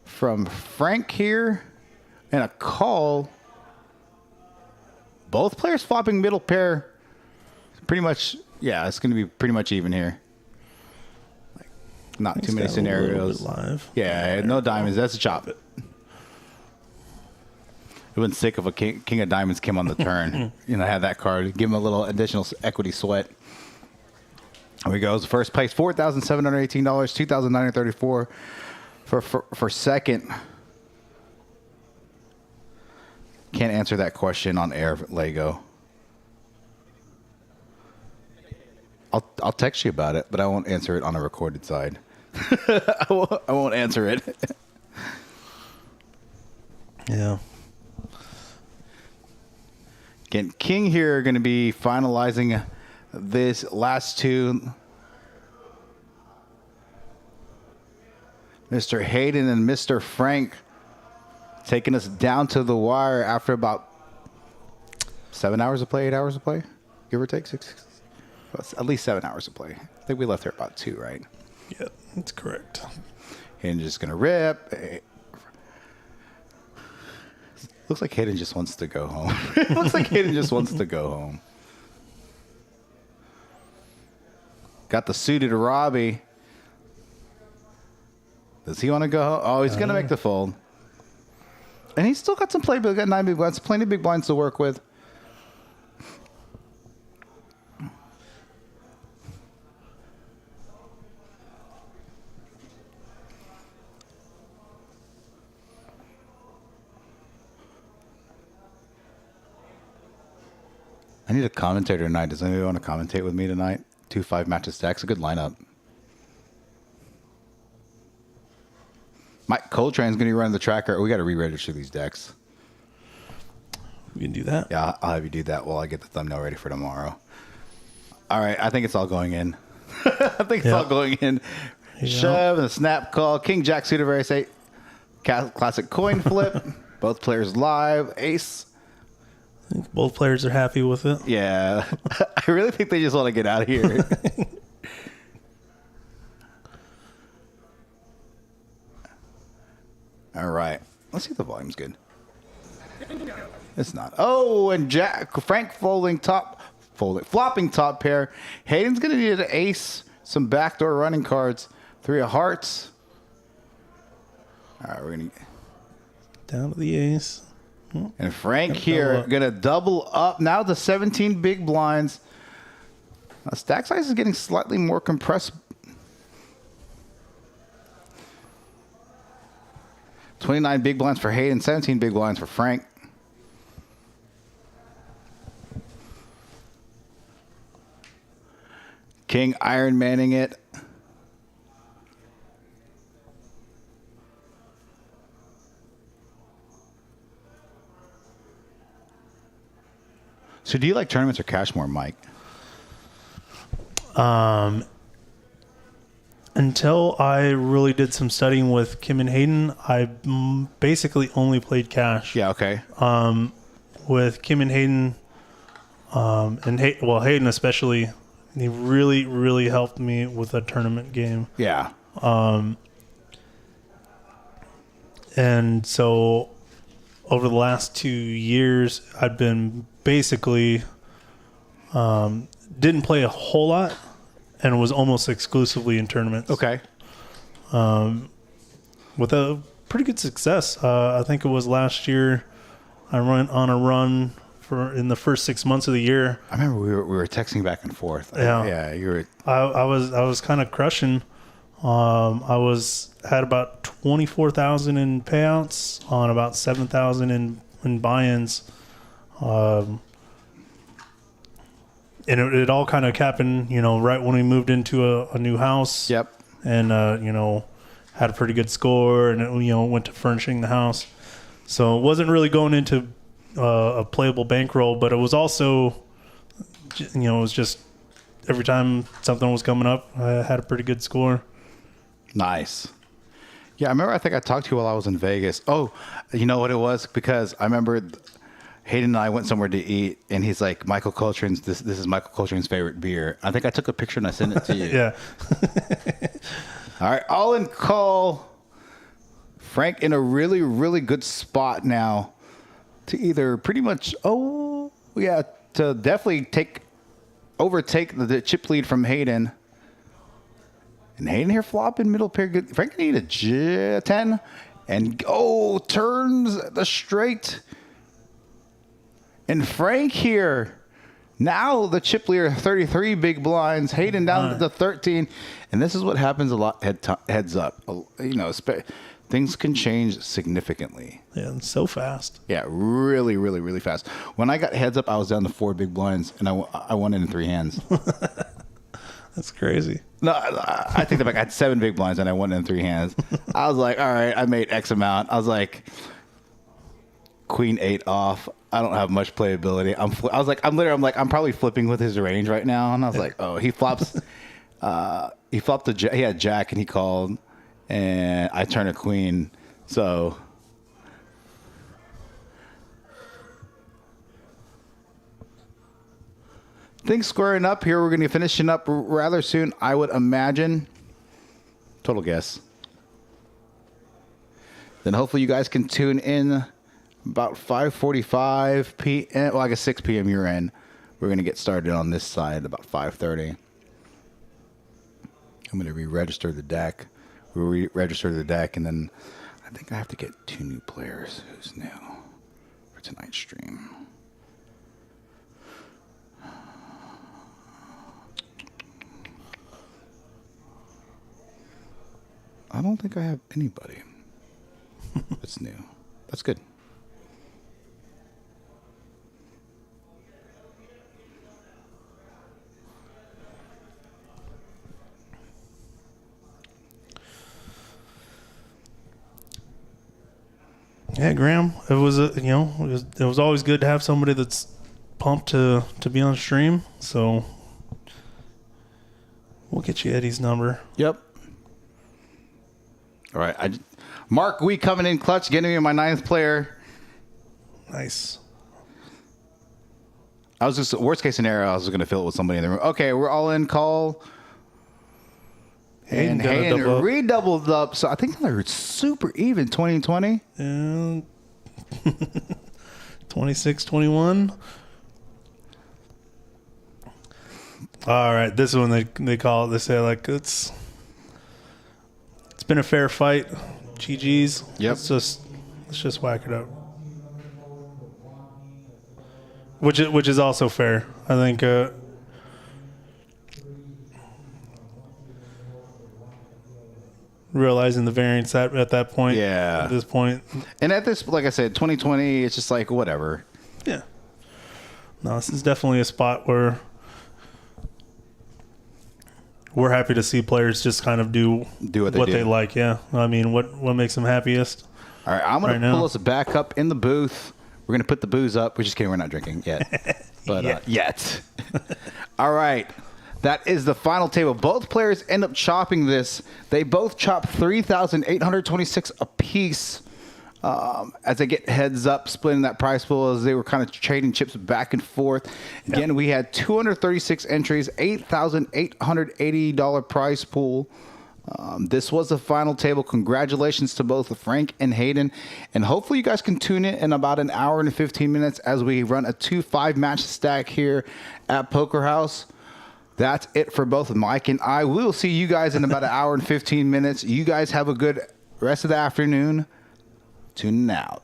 from Frank here and a call. Both players flopping middle pair. Pretty much, yeah, it's going to be pretty much even here. Like, not too many scenarios. Live. Yeah, no diamonds. That's a chop. It would have been sick if a king of diamonds came on the turn. Have that card. Give him a little additional equity sweat. Here we go. First place, $4,718, $2,934 for second. Can't answer that question on air, Lego. I'll text you about it, but I won't answer it on a recorded side. I won't answer it. Yeah. Again, King here are going to be finalizing this last two. Mr. Hayden and Mr. Frank taking us down to the wire after about 7 hours of play, 8 hours of play, give or take 6. At least 7 hours of play. I think we left here about 2, right? Yeah, that's correct. Hayden just gonna rip. Looks like Hayden just wants to go home. Looks like Hayden just wants to go home. Got the suited Robbie. Does he want to go? Oh, he's going to make the fold. And he's still got some play, but got 9 big blinds. Plenty of big blinds to work with. I need a commentator tonight. Does anybody want to commentate with me tonight? 2-5 matches stacks. A good lineup. Mike Coltrane's going to be running the tracker. We got to re-register these decks. You can do that. Yeah, I'll have you do that while I get the thumbnail ready for tomorrow. All right, I think it's all going in. I think it's all going in. Shove and a snap call. King Jack suited of ace 8. Classic coin flip. Both players live. Ace. I think both players are happy with it. Yeah. I really think they just want to get out of here. All right. Let's see if the volume's good. It's not. Oh, and Frank flopping top pair. Hayden's going to need an ace, some backdoor running cards, 3 of hearts. All right, we're going to down to the ace. And Frank here going to double up. Now the 17 big blinds. Stack size is getting slightly more compressed. 29 big blinds for Hayden, 17 big blinds for Frank. King Iron Manning it. So do you like tournaments or cash more, Mike? Until I really did some studying with Kim and Hayden, I basically only played cash. Yeah, okay. With Kim and Hayden, Hayden especially, he really, really helped me with a tournament game. Yeah. And so over the last 2 years, I've been basically didn't play a whole lot and was almost exclusively in tournaments. Okay. With a pretty good success. I think it was last year I went on a run in the first 6 months of the year. I remember we were texting back and forth. Yeah. You were. I was kind of crushing. I had about 24,000 in payouts on about 7,000 in buy-ins. And it all kind of happened, right when we moved into a new house. Yep. And, had a pretty good score and, went to furnishing the house. So it wasn't really going into a playable bankroll, but it was also, it was just every time something was coming up, I had a pretty good score. Nice. Yeah, I remember I think I talked to you while I was in Vegas. Oh, you know what it was? Because I remember Hayden and I went somewhere to eat, and he's like, Michael Coltrane's, this is Michael Coltrane's favorite beer. I think I took a picture and I sent it to you. Yeah. All right, all in call. Frank in a really, really good spot now to either pretty much, to definitely overtake the chip lead from Hayden. And Hayden here flopping middle pair. Good. Frank need a J10 and turns the straight. And Frank here. Now the chip leader 33 big blinds. Hayden down to the 13. And this is what happens a lot heads up. Things can change significantly. Yeah, and so fast. Yeah, really, really, really fast. When I got heads up, I was down to 4 big blinds, and I won it in 3 hands. That's crazy. No, I think I had 7 big blinds, and I won it in 3 hands. I was like, all right, I made X amount. I was like, Queen 8 off. I don't have much playability. I'm probably flipping with his range right now. And I was like, oh, he flops. He flopped he had Jack, and he called. And I turn a queen, so things squaring up here. We're going to be finishing up rather soon, I would imagine. Total guess. Then hopefully you guys can tune in about 5:45 p.m. Well, I guess 6 p.m. your end. We're going to get started on this side about 5:30. I'm going to re-register the deck. We'll re-register the deck, and then I think I have to get 2 new players. Who's new for tonight's stream? I don't think I have anybody that's new. That's good. Yeah, Graham. It was it was always good to have somebody that's pumped to be on stream. So we'll get you Eddie's number. Yep. All right. Mark, we coming in clutch, getting me my 9th player. Nice. I was just, worst case scenario, I was going to fill it with somebody in the room. Okay, we're all in call. Hayden redoubled up. So I think they're super even, 2020. And 26-21. All right, this is when they call it. They say, like, it's been a fair fight. GG's. Yep. Let's just whack it up. Which is also fair. I think realizing the variance at that point. Yeah. At this point. And at this, like I said, 2020, it's just like whatever. Yeah. No, this is definitely a spot where we're happy to see players just kind of do what they like. Yeah. I mean, what makes them happiest. All right, I'm going to pull us back up in the booth. We're going to put the booze up. We're just kidding. We're not drinking yet. But yet. All right. That is the final table. Both players end up chopping this. They both chop 3,826 apiece as they get heads up, splitting that prize pool as they were kind of trading chips back and forth. Again, we had 236 entries, $8,880 prize pool. This was the final table. Congratulations to both Frank and Hayden. And hopefully you guys can tune in about an hour and 15 minutes as we run a 2-5 match stack here at Poker House. That's it for both Mike and I. We will see you guys in about an hour and 15 minutes. You guys have a good rest of the afternoon. Tuning out.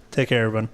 Take care, everyone.